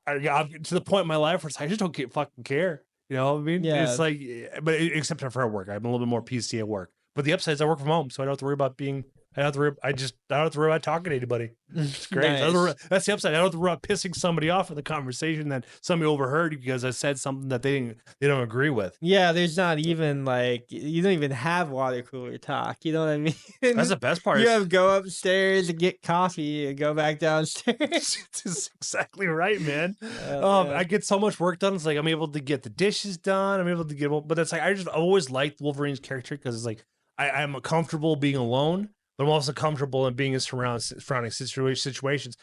I'm to the point in my life where it's like, I just don't fucking care. You know what I mean? Yeah. It's like, but except for at work, I'm a little bit more PC at work. But the upside is I work from home, so I don't have to worry about being I don't have to worry, I don't have to worry about talking to anybody. It's great. I don't have to Nice. that's the upside. I don't have to worry about pissing somebody off in the conversation that somebody overheard because I said something that they don't agree with. Yeah, there's not even like you don't even have water cooler talk. You know what I mean? That's the best part. You have go upstairs and get coffee and go back downstairs. It's exactly right, man. Yeah. I get so much work done. It's like I'm able to get the dishes done. I'm able to get, but it's like I always liked Wolverine's character because it's like I'm comfortable being alone, but I'm also comfortable in being in surrounding situations.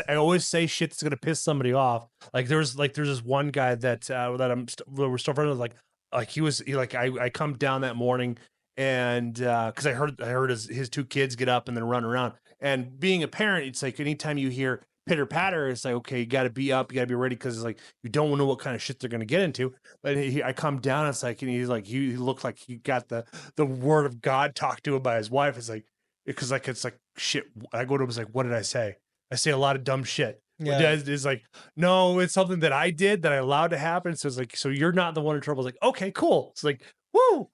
I always say shit that's gonna piss somebody off. Like there's this one guy that we're still friends with. I come down that morning and because I heard his two kids get up and then run around. And being a parent, it's like anytime you hear pitter patter, it's like, okay, you got to be up, you got to be ready because it's like you don't know what kind of shit they're going to get into. But I come down, it's like, and he's like, he looked like he got the word of God talked to him by his wife. It's like, because like it's like shit. I go to him, it's like, what did I say? I say a lot of dumb shit. My Yeah. dad is like, no, it's something that I did that I allowed to happen. So it's like, so you're not the one in trouble. It's like, okay, cool. It's like, woo.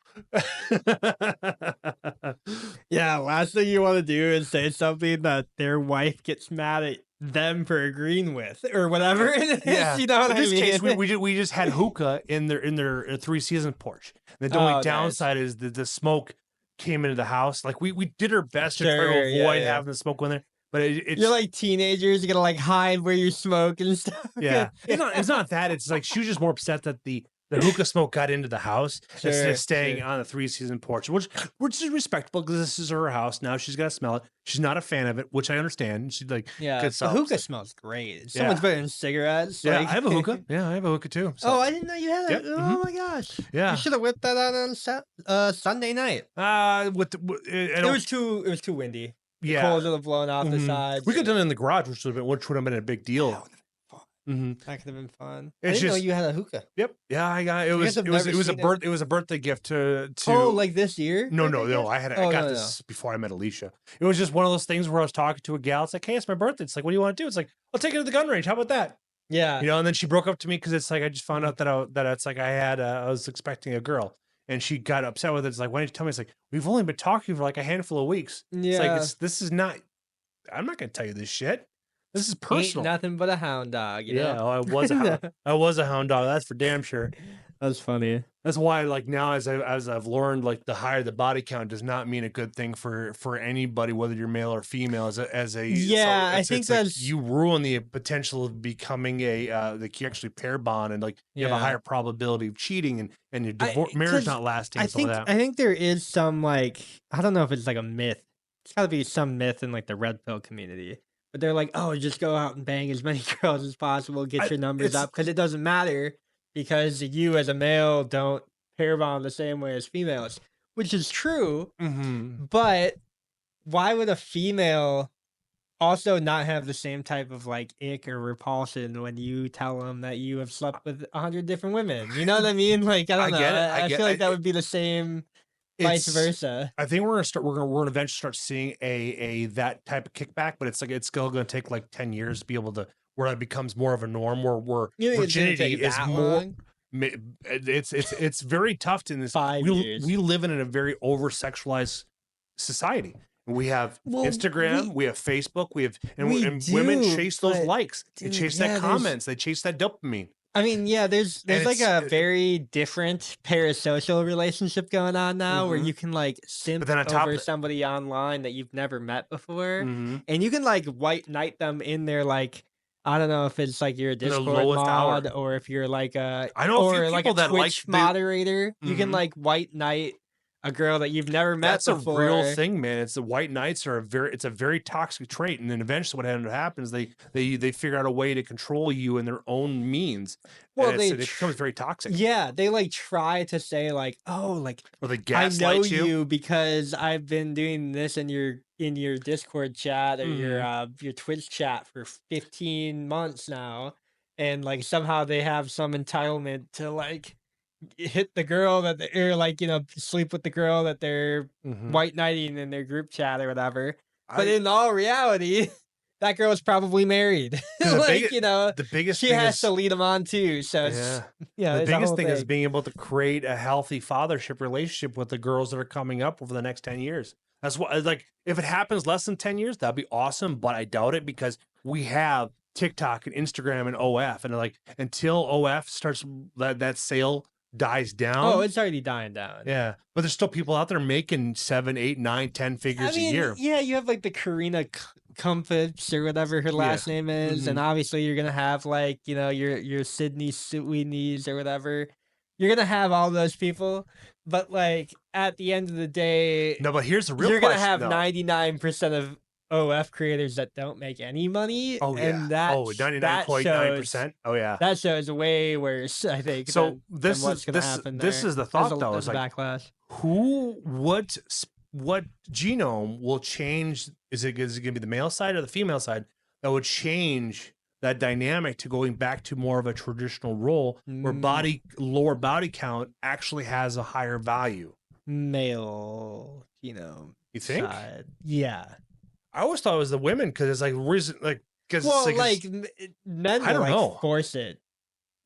Yeah, last thing you want to do is say something that their wife gets mad at them for agreeing with or whatever it is. Yeah. You know what In I this mean? case, we just had hookah in their 3 season porch. The Oh, only nice. downside is that the smoke came into the house. Like we did our best to try Sure, to yeah, avoid yeah. having the smoke in there, but it's You're like teenagers, you're gonna like hide where you smoke and stuff. yeah. It's not that. It's like she was just more upset that the hookah smoke got into the house instead Sure, of staying sure. on the 3 season porch, which is respectable because this is her house. Now she's got to smell it. She's not a fan of it, which I understand. She's like, Yeah, good the stuff. hookah smells great. It's so much Yeah. better than cigarettes. Yeah, like- I have a hookah. Yeah, I have a hookah too. So, Oh, I didn't know you had Yep, it. Oh my gosh. yeah. You should have whipped that out on Sunday night. I It don't, was too windy. The yeah. coals would have blown off the Mhm. sides. We could have done it in the garage, which would have been a big deal. That would have been fun. hmm That could have been fun. It's I didn't know just- you had a hookah. Yep. Yeah, I got it. You Was guys have it was never it was a seen it? it was a birthday gift to Oh, like this year? no birthday gift? I Oh, got no, this before I met Alicia. It was just one of those things where I was talking to a gal. It's like, hey, it's my birthday. It's like, what do you want to do? It's like, I'll take it to the gun range. How about that? Yeah. You know, and then she broke up to me because it's like I just found out that it's like I was expecting a girl, and she got upset with it. It's like, why didn't you tell me? It's like we've only been talking for like a handful of weeks. It's Yeah. like this is not. I'm not gonna tell you this shit. This is Ain't personal. nothing but a hound dog, you Yeah, know? I was I was a hound dog. That's for damn sure. That's funny. That's why, like now, as I've learned, like the higher the body count does not mean a good thing for anybody, whether you're male or female. Yeah, I think it's like that's- you ruin the potential of becoming like you actually pair bond and like you have a Yeah. higher probability of cheating and your I- marriage 'cause not lasting. I and stuff like that. think there is some like I don't know if it's like a myth. It's got to be some myth in like the red pill community. But they're like, oh, just go out and bang as many girls as possible, get your numbers it's- up because it doesn't matter because you as a male don't pair bond the same way as females, which is true. Mhm. But why would a female also not have the same type of like ick or repulsion when you tell them that you have slept with 100 different women? You know what I mean? Like I don't know. get it, I get- feel like I- that would be the same, vice It's- versa. I think we're gonna eventually start seeing a that type of kickback, but it's like it's still gonna take like 10 years to be able to where that becomes more of a norm where You think it's gonna virginity take is that more. long? It's very tough in this. 5 we, years. we live in a very over sexualized society. We have Well, Instagram, we have Facebook, we have and we women do, chase those but, likes, they dude, chase yeah, that there's- comments, they chase that dopamine. I mean, yeah, there's like it's- a very different parasocial relationship going on now where Mhm. you can like simp then on top over of- somebody online that you've never met before. Mhm. And you can like white knight them in their like I don't know if it's like you're a their Discord lowest hour. mod or if you're like a I know a few or like a people that like Twitch moderator. You can Mhm. like white knight a girl that you've never met That's a before. real thing, man. It's the white knights are it's a very toxic trait, and then eventually what ends up happens they figure out a way to control you in their own means. Well, and they it becomes very toxic, Yeah, they like try to say like, oh, like or they I gaslight know you. you because I've been doing this in your Discord chat or your Twitch chat for 15 months now, and like somehow they have some entitlement to like hit the girl that they, or like sleep with the girl that they're Mhm. white knighting in their group chat or whatever. But I- in all reality, that girl is probably married. 'Cause the Like, bigge you know, the biggest she thing has is to lead him on too. So it's, yeah. yeah, The it's a biggest whole thing is thing. being able to create a healthy fathership relationship with the girls that are coming up over the next 10 years. That's what like if it happens less than 10 years, that'd be awesome, but I doubt it because we have TikTok and Instagram and OF and like until OF starts that sale dies Oh, down. it's already dying down. Yeah. But there's still people out there making 7, 8, 9, 10 I figures a mean, year. yeah, you have like the Karina Comfits or whatever her Yeah. last name is, and Mhm. obviously you're gonna have like your Sydney Sweeney's or whatever. You're gonna have all those people, but like at the end of the day, No, but here's the real you're gonna question have though. 99% of OF creators that don't make any money, Oh yeah. and Oh, that shows 99.9%. Oh yeah. that shows way worse, I think, So than this what's is gonna happen this there is the as thought a, though as is a like backlash. what genome will change is it going to be the male side or the female side that would change that dynamic to going back to more of a traditional role where Mm. lower body count actually has a higher value. Male, You think? side. Yeah. I always thought it was the women because it's like reason like because Well, it's like like men I will don't like know. force it.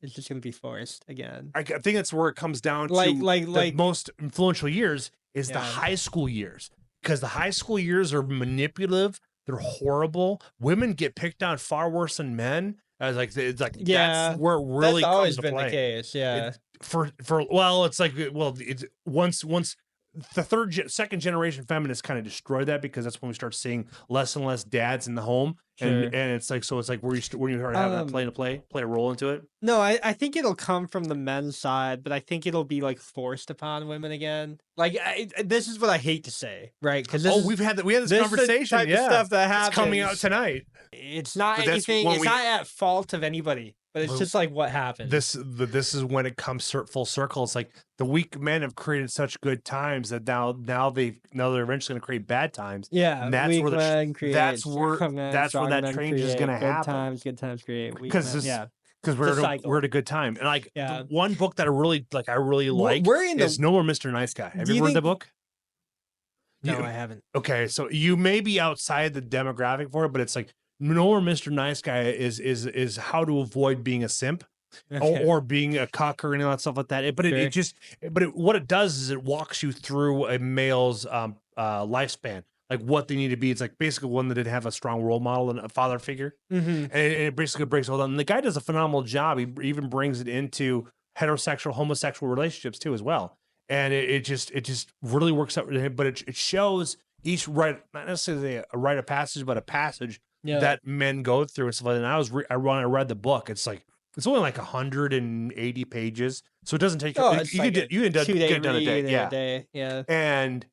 It's just gonna be forced again. I think that's where it comes down Like, to like, the like, most influential years is the yeah, high school years because the high school years are manipulative. They're horrible. Women get picked on far worse than men. As like it's like yeah. that's where it really That's comes always to been the play. case. Yeah. It, for well, it's like well, it's once the second generation feminists kind of destroy that because that's when we start seeing less and less dads in the home, Sure. and it's like so it's like where you when you start having that play a role into it. No, I think it'll come from the men's side, but I think it'll be like forced upon women again. Like this is what I hate to say, right? Because Oh, we had this this is the conversation. type of Yeah, stuff that happens. it's coming out tonight. It's not But that's anything. when It's we- not at fault of anybody, but it's Well, just like what happens. This is when it comes full circle. It's like the weak men have created such good times that now they're eventually going to create bad times. Yeah, And that's weak where men create that's where strong men, that's where strong that men change is create going to happen Good times create weak because men. Yeah, because It's a we're cycle. at a good time. And like Yeah. the one book that I really We're- like we're in the- is No More Mr. Nice Guy. Have Do you you read the think- book? no, You- I haven't. Okay, so you may be outside the demographic for it, but it's like No More Mr. Nice Guy is how to avoid being a simp. Okay. Or being a cuck or any of that stuff like that. What it does is it walks you through a male's lifespan, like what they need to be. It's like basically one that didn't have a strong role model and a father figure, Mhm. and it basically breaks it all down. And the guy does a phenomenal job. He even brings it into heterosexual, homosexual relationships too, as well. And it just really works out. But it shows each not necessarily a rite of passage, but a passage Yeah. that men go through and stuff like that. And I read the book. It's like it's only like 180 pages, so it doesn't take Oh, you. it's You like can get it done a day. Yeah, Yeah. and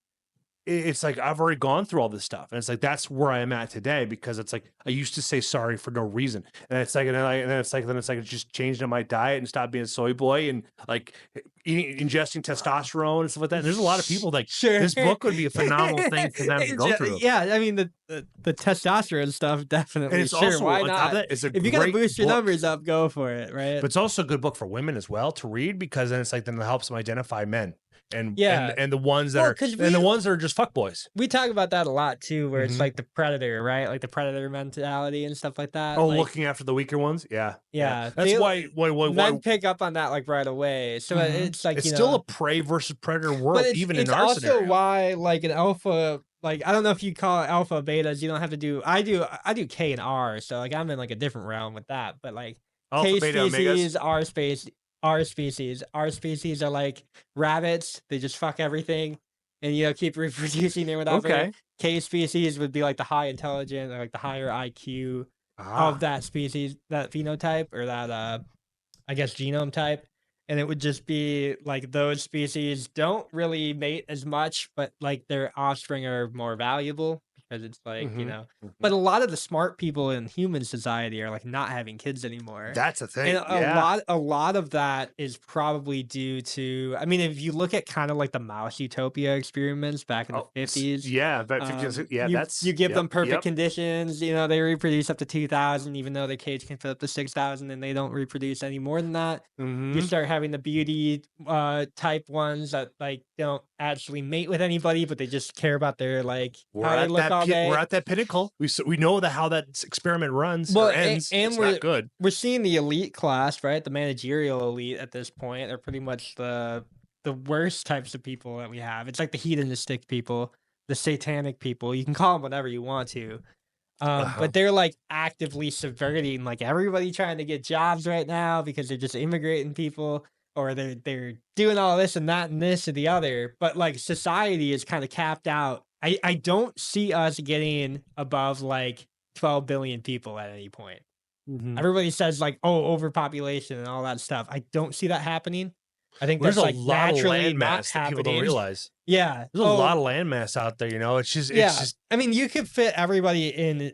it's like I've already gone through all this stuff, and it's like that's where I am at today because it's like I used to say sorry for no reason, and it's like and then it's like it just changed in my diet and stopped being a soy boy and like ingesting testosterone and stuff like that. And there's a lot of people like Sure. this book would be a phenomenal thing for them to go through. Yeah, I mean the testosterone stuff definitely. And it's sure, also why on top not? of that, it's a If you're gonna great boost your book. numbers up, go for it, right? But it's also a good book for women as well to read because then it's like then it helps them identify men and Yeah. and the ones that Well, are 'cause and the we- ones that are just fuckboys. We talk about that a lot too, where it's Mhm. like the predator, right? Like the predator mentality and stuff like that. Oh, like, looking after the weaker ones. Yeah, Yeah, That's they- why men pick up on that like right away. So it's like it's you still know, a prey versus predator world, but it's, even it's in our also scenario. why like an alpha. Like I don't know if you call it alpha betas. You don't have to do. I do K and R. So like I'm in like a different realm with that. But like Alpha, K beta, omegas. species, R species. R species are like rabbits. They just fuck everything, and keep reproducing or whatever. Okay. K species would be like the high intelligent, or like the higher IQ Ah, of that species, that phenotype, or that I guess genome type. And it would just be like those species don't really mate as much, but like their offspring are more valuable because it's like, Mhm. But a lot of the smart people in human society are like not having kids anymore. that's a thing. And a lot of that is probably due to, I mean, if you look at kind of like the mouse utopia experiments back in the 50s. Yeah, that 50s, yeah, You give them perfect yep. conditions. They reproduce up to 2,000, even though their cage can fit up to 6,000, and they don't reproduce any more than that. Mhm. You start having the beauty type ones that like don't actually mate with anybody, but they just care about their like We're how they at look that all day. we're at that pinnacle. We know how that experiment runs Well, or ends. and It's we're not good. we're seeing the elite class, right? The managerial elite at this point. They're pretty much the worst types of people that we have. It's like the hedonistic people, the satanic people. You can call them whatever you want to. But they're like actively subverting like everybody trying to get jobs right now because they're just immigrating people, or they're doing all this and that and this and the other. But like society is kind of capped out. I don't see us getting above like 12 billion people at any point. Mhm. Everybody says like, oh, overpopulation and all that stuff. I don't see that happening. I think There's that's a like lot of naturally land not mass that people don't happening. realize. Yeah. There's a Oh, lot of land mass out there. It's just yeah. it's just I mean, you could fit everybody in,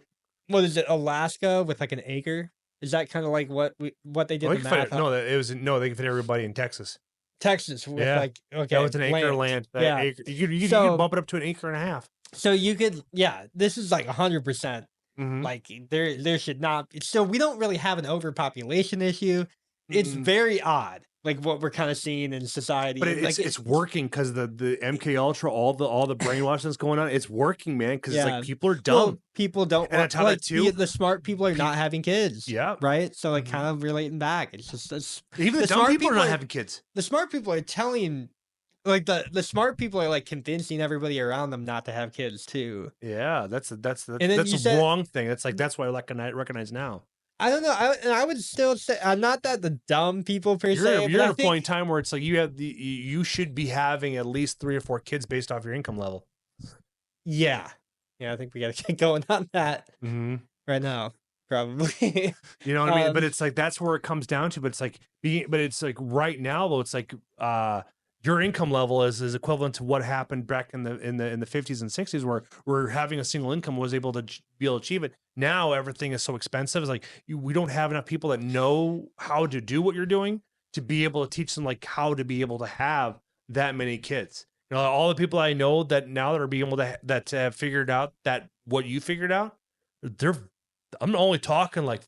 what is it, Alaska with like an acre? Is that kind of like what they did oh, the math on? no, they can fit everybody in Texas. Texas with Yeah. like, okay, Yeah, with an acre of land. That Yeah. acre, you So- could bump it up to an acre and a half. So you could, yeah, this is like 100%. Mhm. Like there should not. So we don't really have an overpopulation issue. It's Mm-mm. very odd, like what we're kind of seeing in society. But like it's working because the MK Ultra, all the brainwashing that's going on, it's working, man. Because it's Yeah. like people are dumb. well, people don't. And on want, top of like, that, too, the smart people are not having kids. Yeah. Right. So like Mhm. kind of relating back. It's just Even the dumb smart people are not people are- having kids. the smart people are telling, like the smart people are like convincing everybody around them not to have kids too. Yeah, that's then that's you a said- wrong thing. That's why I recognize now. I don't know. I would still say I'm not that the dumb people per You're, se. you're but at I a think- point in time where it's like you should be having at least 3 or 4 kids based off your income level. Yeah. I think we got to get going on that Mm-hmm. right now. Probably. You know what I mean? Um, But it's like that's where it comes down to. But it's like it's like right now though. It's like your income level is equivalent to what happened back in the 50s and 60s, where having a single income was able to be able to achieve it. Now everything is so expensive. It's like we don't have enough people that know how to do what you're doing to be able to teach them like how to be able to have that many kids. All the people I know that now that are being able to that have figured out that what you figured out, I'm only talking like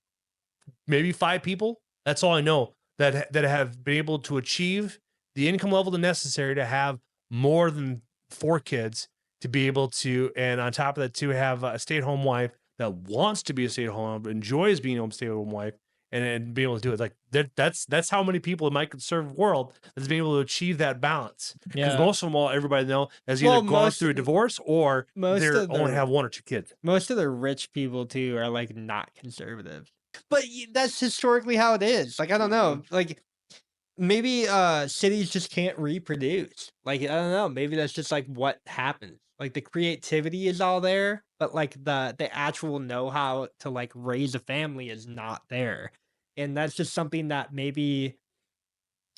maybe 5 people. That's all I know that have been able to achieve the income level necessary to have more than 4 kids, to be able to, and on top of that, to have a stay-at-home wife that wants to be a stay-at-home, enjoys being a stay-at-home wife, and being able to do it. Like that's how many people in my conservative world has been able to achieve that balance. Because Yeah. most of them, everybody know, has either gone most- through a divorce or most they of only the- have 1 or 2 kids. Most of the rich people too are like not conservative. But that's historically how it is. Like I don't know. Like maybe cities just can't reproduce. Like I don't know. Maybe that's just like what happens. Like the creativity is all there, but like the actual know-how to like raise a family is not there. And that's just something that maybe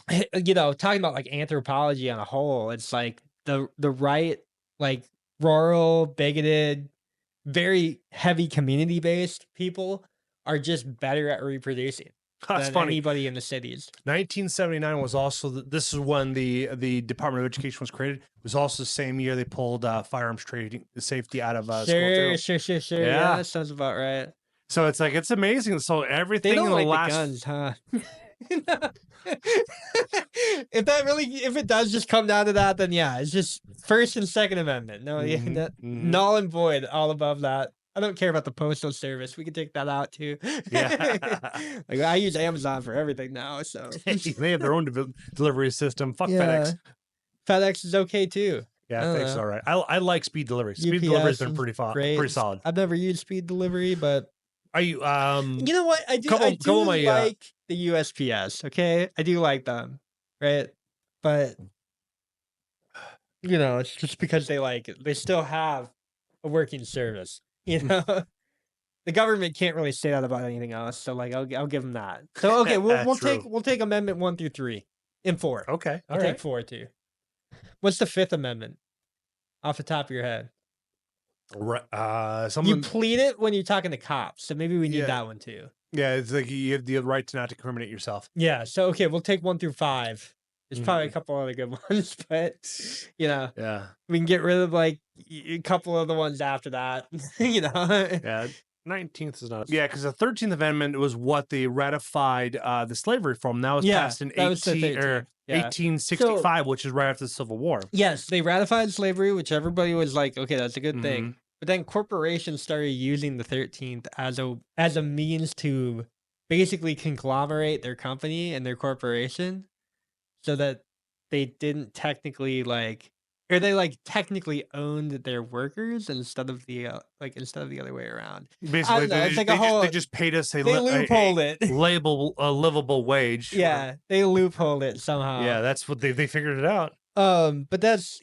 talking about like anthropology on a whole, it's like the right, like rural, bigoted, very heavy community based people are just better at reproducing That's than funny. anybody in the cities. 1979 was also this is when the Department of Education was created. It was also the same year they pulled firearms trading safety out of school Sure, too. sure. Yeah, Yeah. that sounds about right. So it's like it's amazing. So everything They don't in the like last the guns, huh? if it does just come down to that, then yeah, it's just First and Second Amendment. No, yeah, Mhm, that- mhm. null and void. All above that. I don't care about the postal service. We can take that out too. Yeah. Like I use Amazon for everything now, so they have their own delivery system. Fuck Yeah. FedEx. FedEx is okay too. Yeah, I don't FedEx is know. all right. I like speed delivery. Speed delivery has been UPS pretty Great. pretty solid. I've never used speed delivery, but Are you you know what? I do. I do couple of my, like the USPS. Okay, I do like them, right? But it's just because they still have a working service. You know, the government can't really say that about anything else. So like, I'll give them that. So okay, True. we'll take Amendment 1 through 3 and 4. okay? All I'll right. take 4 too. What's the Fifth Amendment? Off the top of your head, You you plead it when you're talking to cops, so maybe we need Yeah. that one too. yeah, it's like you have the right to not incriminate yourself. Yeah. So okay, we'll take 1 through 5. There's probably a couple other good ones, but Yeah, we can get rid of like a couple of the ones after that. yeah. 19th is not. Yeah, because the 13th Amendment was what they ratified the slavery from. That was Yeah, passed in that was the 1865, which is right after the Civil War. Yes, they ratified slavery, which everybody was like, okay, that's a good thing. but then corporations started using the 13th as a means to basically conglomerate their company and their corporation so that they didn't technically like or they like technically owned their workers instead of the instead of the other way around. I Basically, don't know. It's like a they whole just paid us they loopholed it. a livable wage. Yeah, they loopholed it somehow. Yeah, that's what they figured it out. But that's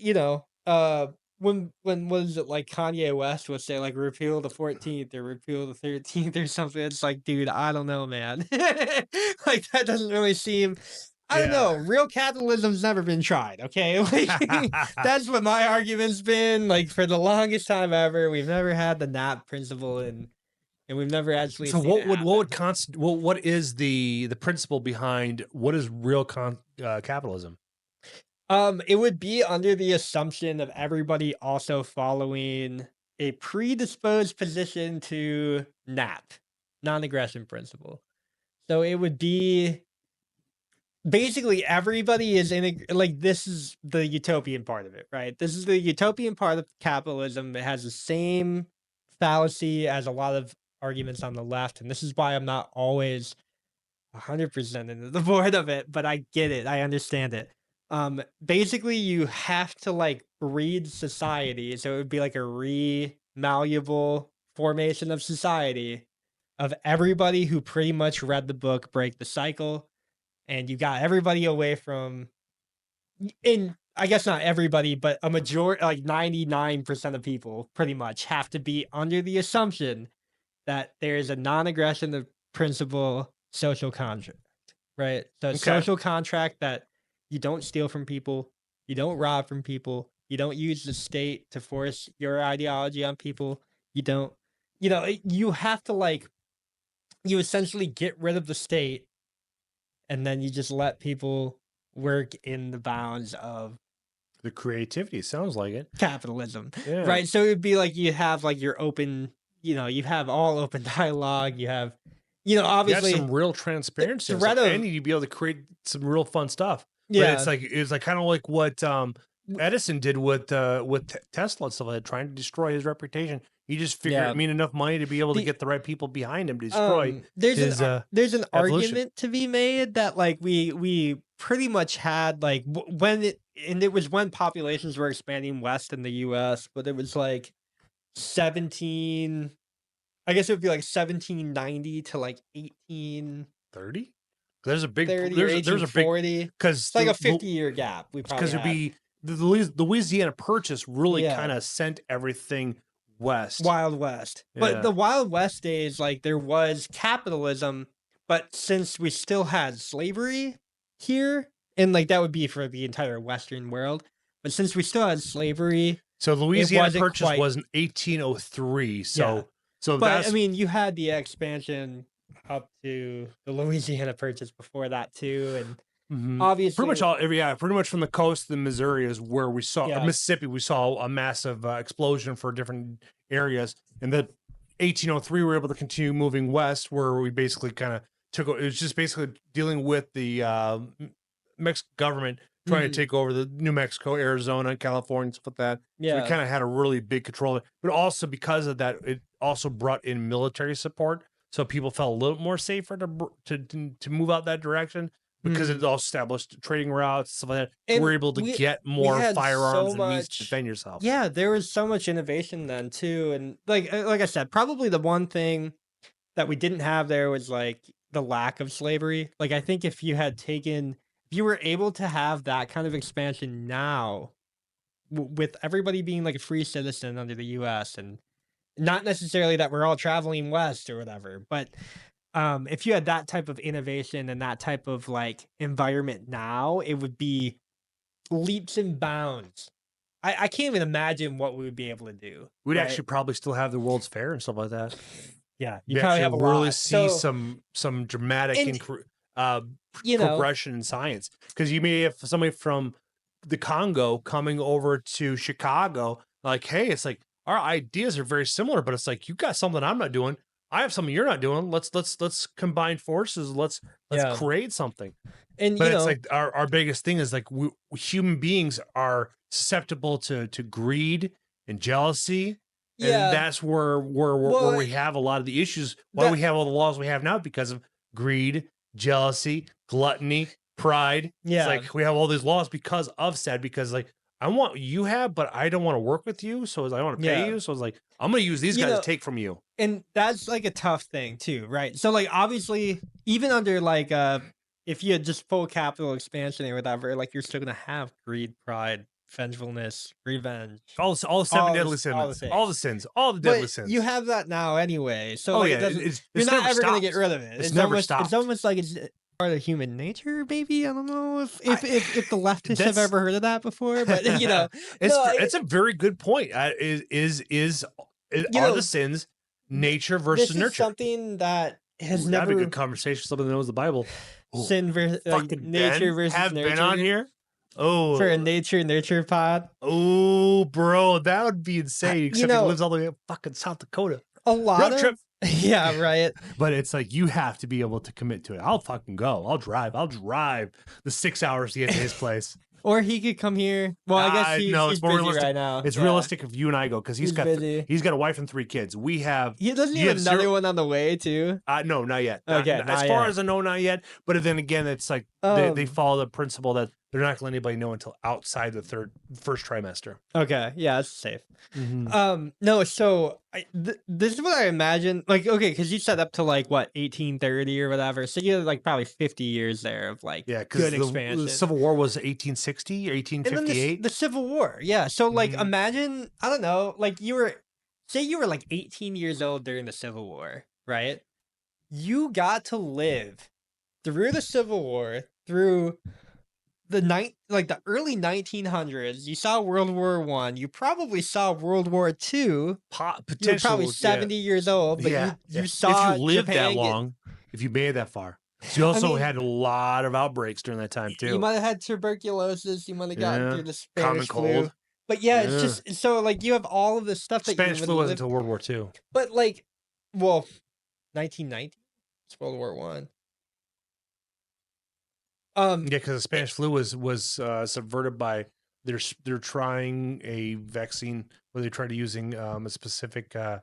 when was it like Kanye West would say like repeal the 14th or repeal the 13th or something. It's like, dude, I don't know, man. Like that doesn't really seem. I don't Yeah. know. Real capitalism's never been tried. Okay, like that's what my argument's been. Like for the longest time ever, we've never had the NAP principle, and we've never actually. So seen it happen. what is the principle behind what is real capitalism? It would be under the assumption of everybody also following a predisposed position to NAP, non-aggression principle. So it would be basically everybody is like this is the utopian part of it, right? This is the utopian part of capitalism. It has the same fallacy as a lot of arguments on the left, and this is why I'm not always 100% into the board of it, but I get it. I understand it. Basically, you have to like breed society. So it would be like a re-malleable formation of society of everybody who pretty much read the book, Break the Cycle. And you got everybody away from, in I guess not everybody, but a majority, like 99% of people pretty much have to be under the assumption that there is a non-aggression of principle social contract, right? So a Okay. social contract that you don't steal from people, you don't rob from people, you don't use the state to force your ideology on people, you don't, you have to like, you essentially get rid of the state and then you just let people work in the bounds of The creativity sounds like it. capitalism, Yeah. right? So it'd be like you have like your open, you have all open dialogue, you have, You have obviously, some real transparency, and threat stuff, of- and you'd be able to create some real fun stuff. But yeah, it's like kind of like what Edison did with Tesla and stuff like that, trying to destroy his reputation. He just figured Yeah. it made enough money to be able to The- get the right people behind him to destroy there's his there's an evolution. argument to be made that like we pretty much had like it was when populations were expanding west in the US, but it was like 17 I guess it would be like 1790 to like 1830 30. There's a big or there's a big 1840. because It's like a 50-year gap. We probably because it'd had. be the Louisiana Purchase really Yeah. kind of sent everything west. Wild West. Yeah. But the Wild West days, like there was capitalism, but since we still had slavery here, and like that would be for the entire Western world, but since we still had slavery, So Louisiana wasn't Purchase quite- was in 1803. Yeah. So but that's I mean, you had the expansion up to the Louisiana Purchase before that too, and mhm. obviously, pretty much from the coast of the Missouri is where we saw Yeah. Mississippi. We saw a massive explosion for different areas, and then 1803 we were able to continue moving west, where we basically kind of took. It was just basically dealing with the Mexican government trying Mhm. to take over the New Mexico, Arizona, California, stuff like that. So yeah, we kind of had a really big control, but also because of that, it also brought in military support, so people felt a little more safer to move out that direction because it also established trading routes, stuff like that. And We're able to we- get more had firearms so and means to much- defend yourself. Yeah, there was so much innovation then too, and like I said, probably the one thing that we didn't have there was like the lack of slavery. Like I think if you were able to have that kind of expansion now, with everybody being like a free citizen under the U.S. and not necessarily that we're all traveling west or whatever, but if you had that type of innovation and that type of like environment now, it would be leaps and bounds. I can't even imagine what we would be able to do. We'd right? actually probably still have the World's Fair and stuff like that. Yeah, You you probably actually have a really lot. see So, some dramatic and, you know, progression in science, because you may have somebody from the Congo coming over to Chicago, like, hey, it's like our ideas are very similar, but it's like you got something I'm not doing, I have something you're not doing. Let's combine forces. Let's Yeah. create something. and But you it's know, like our biggest thing is like human beings are susceptible to greed and jealousy And Yeah. that's where Well, we have a lot of the issues. Why that- we have all the laws we have now because of greed, jealousy, gluttony, pride. Yeah. It's like we have all these laws because of said. Because like I want what you have, but I don't want to work with you, so I want to pay Yeah. you. So it's like I'm gonna use these You guys know, to take from you. and that's like a tough thing too, right? So like obviously, even under like if you had just full capital expansion or whatever, like you're still gonna have greed, pride, vengefulness, revenge. All the seven all deadly the- sins, all the all the things. sins, all the deadly But sins. you have that now anyway, so Oh like yeah, it doesn't, it's you're not never ever gonna get stopped. rid of it. It's never almost, stopped. It's almost like it's part of human nature, maybe. I don't know if the leftists have That's- ever heard of that before, but you know, no, it's a very good point. Are know, the sins nature this versus is nurture? something that has Ooh, that'd be a never good conversation. Somebody that knows the Bible. Ooh, sin versus fucking nature Ben versus have nurture been on here. Oh, for a nature nurture pod. oh, bro, that would be insane. Except know- he lives all the way up fucking South Dakota. A lot Road of trip. yeah, right. But it's like you have to be able to commit to it. I'll fucking go. I'll drive. the 6 hours to get to his place. Or he could come here. Well, I guess No, he's it's more busy realistic. right now. It's Yeah. realistic if you and I go because He's busy. he's got a wife and 3 kids. We have He doesn't You have have another zero- one on the way too. no, not yet. Okay, as not far yet. as I know, not yet. But then again, it's like they follow the principle that they're not going to let anybody know until outside the first trimester. Okay, yeah, it's safe. Mm-hmm. No, so this is what I imagine. Like, okay, because you set up to like what 1830 or whatever, so you had like probably 50 years there of like Yeah, because good the expansion. Civil War was 1860 or And then 1858. the Civil War, yeah. So like, Mhm. imagine, I don't know, like say you were like 18 years old during the Civil War, right? You got to live through the Civil War, through the early 1900s. You saw World War One. You probably saw World War Two. You were Potentially, probably 70 years old, but you saw if you lived Japan that get- long, if you made it that far. So you also mean, had a lot of outbreaks during that time too. You might have had tuberculosis. You might have gotten Yeah. through the Common Spanish flu. cold. But yeah, Yeah. it's just so like you have all of this stuff that Spanish you flu wasn't lived, until World War II. but like, well, 1990, it's World War One. Yeah, because the Spanish flu was subverted by they're trying a vaccine where they tried using a specific try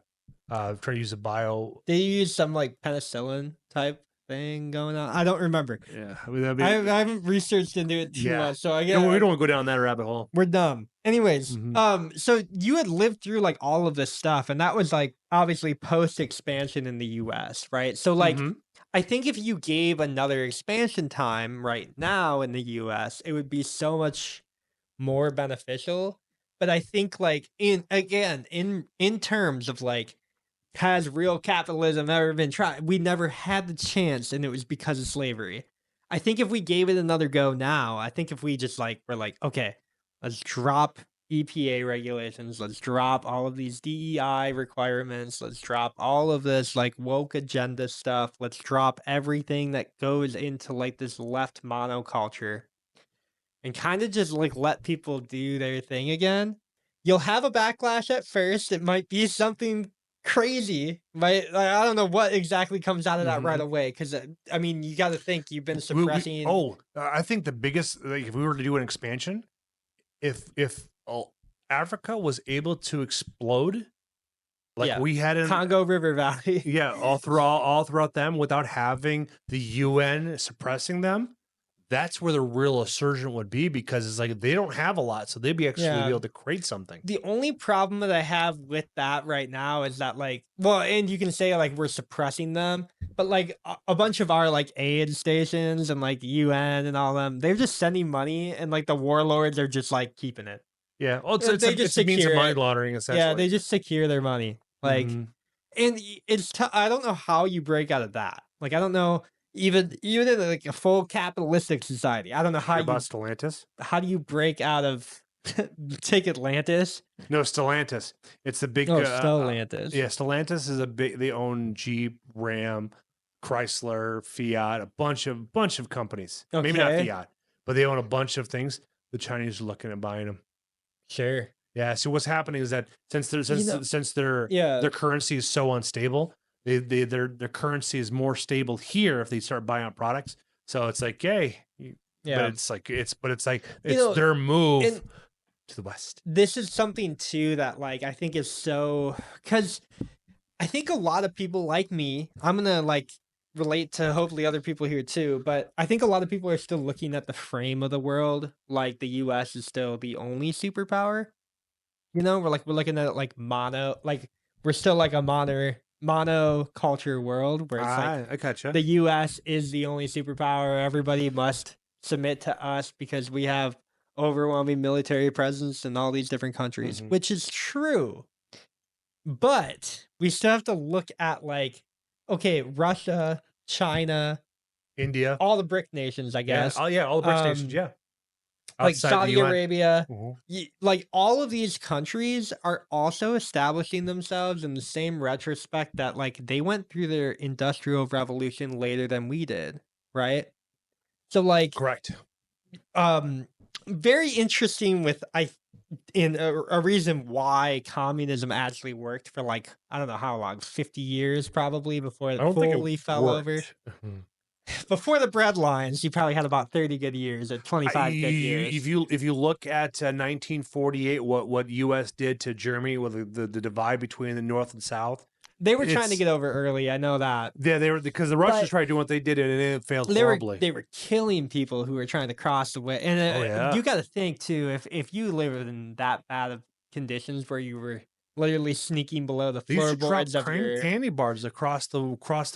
to use a bio. They use some like penicillin type thing going on. I don't remember. Yeah, I mean, that'd be, I haven't researched into it too Yeah. much, so I we guess don't want to go down that rabbit hole. we're dumb. Anyways, Mhm. so you had lived through like all of this stuff, and that was like obviously post expansion in the US, right? So like Mhm. I think if you gave another expansion time right now in the US, it would be so much more beneficial. But I think like in terms of like, has real capitalism ever been tried? We never had the chance, and it was because of slavery. I think if we gave it another go now, I think if we just like were like, okay, let's drop EPA regulations, let's drop all of these DEI requirements, let's drop all of this like woke agenda stuff, let's drop everything that goes into like this left monoculture and kind of just like let people do their thing again. You'll have a backlash at first. It might be something crazy. I don't know what exactly comes out of that right away. Because I mean, you got to think you've been suppressing. I think the biggest, like, if we were to do an expansion, if Africa was able to explode, like Yeah. we had in Congo River Valley. yeah, all throughout them without having the UN suppressing them, that's where the real resurgent would be, because it's like they don't have a lot, so they'd be actually Yeah. be able to create something. The only problem that I have with that right now is that like, well, and you can say like we're suppressing them, but like a bunch of our like aid stations and like UN and all them, they're just sending money, and like the warlords are just like keeping it. Yeah, well, They it's just a means of secure money it. laundering, essentially. Yeah, they just secure their money. Like, Mhm. and I don't know how you break out of that. Like, I don't know even in like a full capitalistic society. I don't know how About Stellantis? do you break out of take Atlantis? No, Stellantis. It's the big. Oh, Stellantis. Yeah, Stellantis is a big. They own Jeep, Ram, Chrysler, Fiat, a bunch of companies. Maybe not Okay. Fiat, but they own a bunch of things. The Chinese are looking at buying them. Sure. Yeah. So what's happening is that since their Yeah. their currency is so unstable, their currency is more stable here if they start buying out products. So it's like, hey, Yeah. but it's like it's know, their move and- to the west. this is something too that like I think is so because I think a lot of people like me, I'm gonna like relate to hopefully other people here too, but I think a lot of people are still looking at the frame of the world like the US is still the only superpower. You know, we're looking at it like like we're still like a mono culture world where it's like I gotcha. the US is the only superpower. Everybody must submit to us because we have overwhelming military presence in all these different countries, Mhm. which is true. But we still have to look at like, okay, Russia, China, India. all the BRIC nations, I Yeah. guess. Oh yeah. All the BRICS nations. Yeah. Like Outside the Saudi UN. Arabia, Mhm. like all of these countries are also establishing themselves in the same retrospect that like they went through their industrial revolution later than we did, right? So like Correct. um very interesting with I in a reason why communism actually worked for like I don't know how long, 50 years probably before I it don't think fully it fell over. worked. Mhm. Before the breadlines, you probably had about 30 good years or 25 good years. If you look at 1948, what U.S. did to Germany with the divide between the North and South, They were trying to it's get over early, I know that. yeah they were because the Russians But tried doing what they did and it failed they were horribly. they were killing people who were trying to cross the way. And Oh yeah. you got to think too, if you live in that bad of conditions where you were literally sneaking below the They used to drop floorboards of your candy bars across the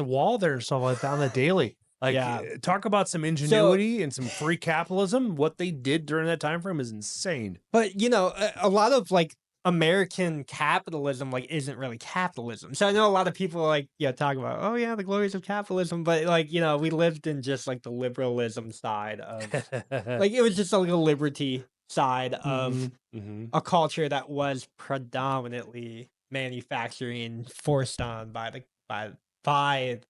wall there and stuff like that on the daily. Like yeah. talk about some So ingenuity and some free capitalism. What they did during that time frame is insane. but you know, a lot of like American capitalism like isn't really capitalism. So I know a lot of people like talk about oh yeah the glories of capitalism, but like we lived in just like the liberalism side of like it was just like a liberty side of hmm a culture that was predominantly manufacturing forced on by by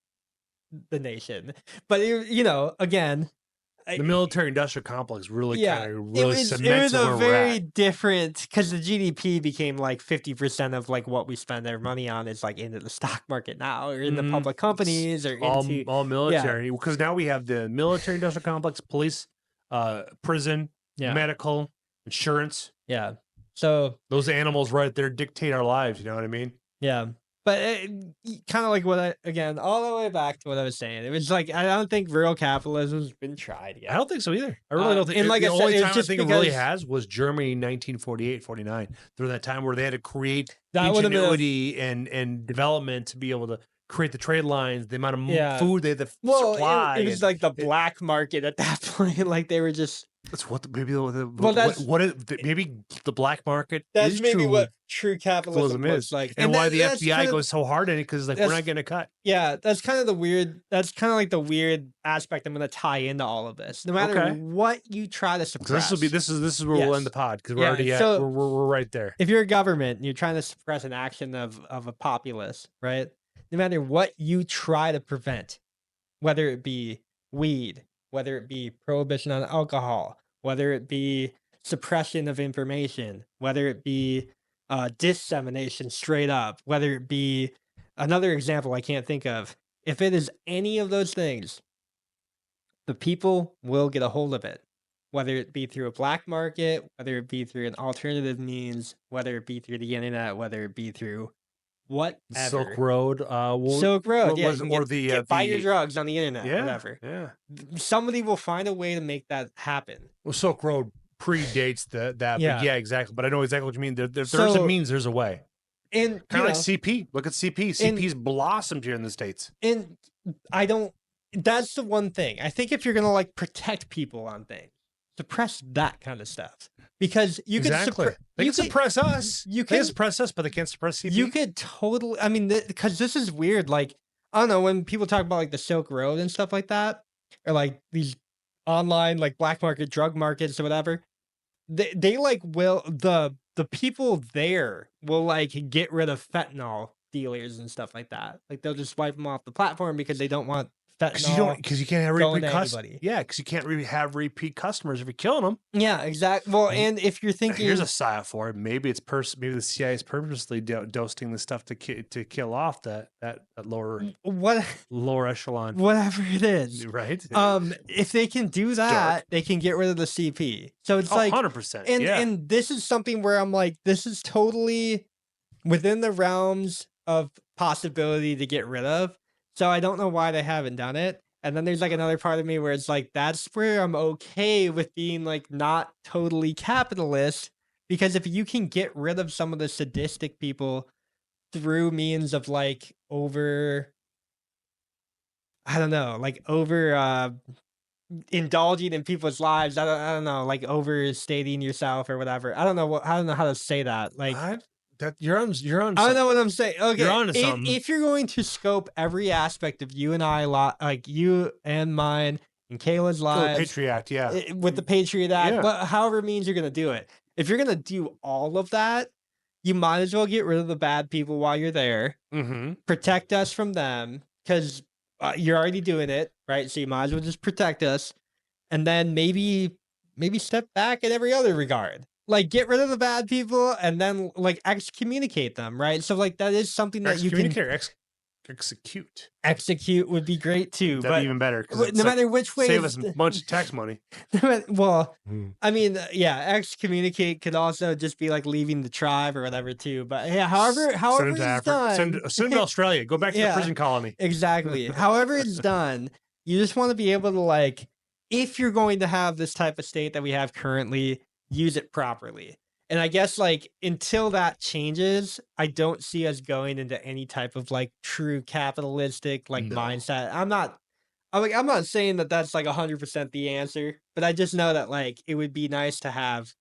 the nation. But again, The military industrial complex really yeah, kind of it really was cements a where we're very at. different because the GDP became like 50% of like what we spend our money on is like into the stock market now or in the Mhm. public It's companies or into all yeah, military because now we have the military industrial complex, police, prison, yeah, medical, insurance. yeah. So Those animals right there dictate our lives. You know what I mean? yeah. But kind of like what again, all the way back to what I was saying. It was like, I don't think real capitalism's been tried I yet. don't think so either. I really don't think. And like The I said, only it's time I just think it really because has was Germany in 1948, 49. During that time where they had to create that would have been ingenuity and development to be able to create the trade lines, the amount of yeah. food they had to Well, supply. it was like the it, black market at that point. Like they were just, that's what maybe well, maybe the black market that's is maybe true what true capitalism capitalism looks is, like. and why the that's FBI kind of, goes so hard in it because like we're that's, not getting a cut. yeah, that's kind of the weird, that's kind of like the weird aspect I'm going to tie into all of this. No matter Okay, what you try to so suppress. this is where we'll end the Yes. pod because we're Yeah. already at So we're right there. if you're a government and you're trying to suppress an action of a populace, right? No matter what you try to prevent, whether it be weed, whether it be prohibition on alcohol, whether it be suppression of information, whether it be dissemination straight up, whether it be another example I can't think of, if it is any of those things, the people will get a hold of it, whether it be through a black market, whether it be through an alternative means, whether it be through the internet, whether it be through Silk whatever. Road, Silk Road, what yeah, was you can or buy your the drugs on the internet, yeah whatever. yeah. Somebody will find a way to make that happen. Well, Silk Road predates that, but Yeah. yeah, exactly. But I know exactly what you mean. There's a So, means, there's a way. and Kind of like CP. Look at CP. and CP's blossomed here in the States. and I don't. That's the one thing. I think if you're gonna like protect people on things, suppress that kind of stuff because you can Exactly. They you can could suppress us. you They can can suppress us, but they can't suppress CP. you could totally. I mean, because this is weird. Like I don't know when people talk about like the Silk Road and stuff like that, or like these online like black market drug markets or whatever. They like will the people there will like get rid of fentanyl dealers and stuff like that. Like they'll just wipe them off the platform because they don't want fentanyl because you can't have going repeat to customers. anybody. Yeah, because you can't really have repeat customers if you're killing them. Yeah, exactly. Well, And and if you're thinking, here's a psyop for it. Maybe it's maybe the CIA is purposely dosing the stuff to kill off that what, lower echelon, whatever it is, right? if they can do that, they can get rid of the CP. So it's like, 100%. and Yeah. and this is something where I'm like, this is totally within the realms of possibility to get rid of. So I don't know why they haven't done it. And then there's like another part of me where it's like, that's where I'm okay with being like not totally capitalist, because if you can get rid of some of the sadistic people through means of like I don't know, like indulging in people's lives. I don't know, like overstating yourself or whatever. I don't know how to say that. Like, You're on. I don't know what I'm saying. Okay, You're onto something. if you're going to scope every aspect of you and I, like you and mine and Kayla's lives, Patriot Act, yeah. with the Patriot Act, Yeah. but however means you're gonna do it. If you're gonna do all of that, you might as well get rid of the bad people while you're there. Mm-hmm. Protect us from them, because you're already doing it, right? So you might as well just protect us, and then maybe step back in every other regard. Like, get rid of the bad people and then like excommunicate them, right? So like that is something that you can Execute. execute would be great too. That'd but be even better. no matter which way, Save us a bunch of tax money. well, Mm. I mean, yeah, excommunicate could also just be like leaving the tribe or whatever too. But yeah, however Send it's them to Africa. done, Send them to Australia. Go back to Yeah. the prison colony. exactly. However it's done, you just want to be able to, like, if you're going to have this type of state that we have currently, use it properly. And I guess like until that changes, I don't see us going into any type of like true capitalistic like No. mindset. I'm not saying that that's like 100% the answer, but I just know that like it would be nice to have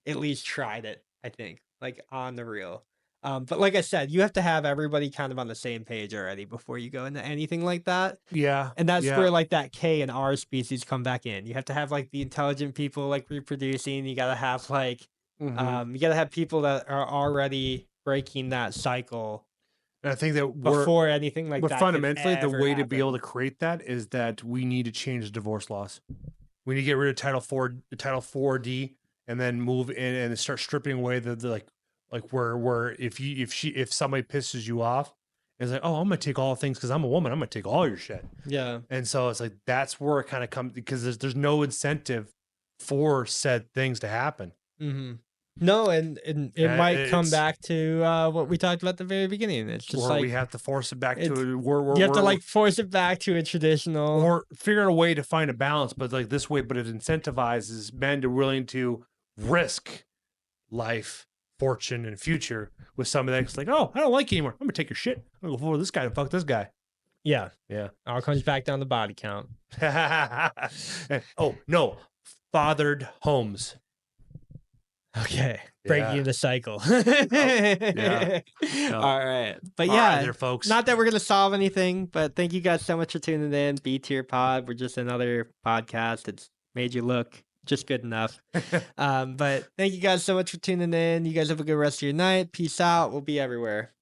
at least tried it, I think, like on the real. But like I said, you have to have everybody kind of on the same page already before you go into anything like that. Yeah. And that's yeah. where like that K and R species come back in. You have to have like the intelligent people like reproducing. You got to have like, Mhm. you got to have people that are already breaking that cycle And I think that before anything like but that. could fundamentally, the ever way to be able to happen. create that is that we need to change the divorce laws. We need to get rid of Title 4D, and then move in and start stripping away the like where if somebody pisses you off, it's like, oh, I'm gonna take all things because I'm a woman. I'm gonna take all your shit. Yeah. And so it's like that's where it kind of comes, because there's no incentive for said things to happen. Mm-hmm. No, and it might come it's- back to what we talked about at the very beginning. It's just Or like we have to force it back it's- to where you have to like force it back to a traditional. or figure out a way to find a balance, but like this way, but it incentivizes men to willing to risk life, fortune, and future with somebody that's like, oh, I don't like you anymore. I'm gonna take your shit. I'm gonna go for this guy and fuck this guy. Yeah. Yeah. All comes back down to body count. Oh no, fathered homes. Okay. Breaking Yeah. the cycle. yeah. All right. But All yeah, right there, folks. not that we're going to solve anything, but thank you guys so much for tuning in. B Tier Pod. We're just another podcast. It's made you look just good enough. But thank you guys so much for tuning in. You guys have a good rest of your night. Peace out. We'll be everywhere.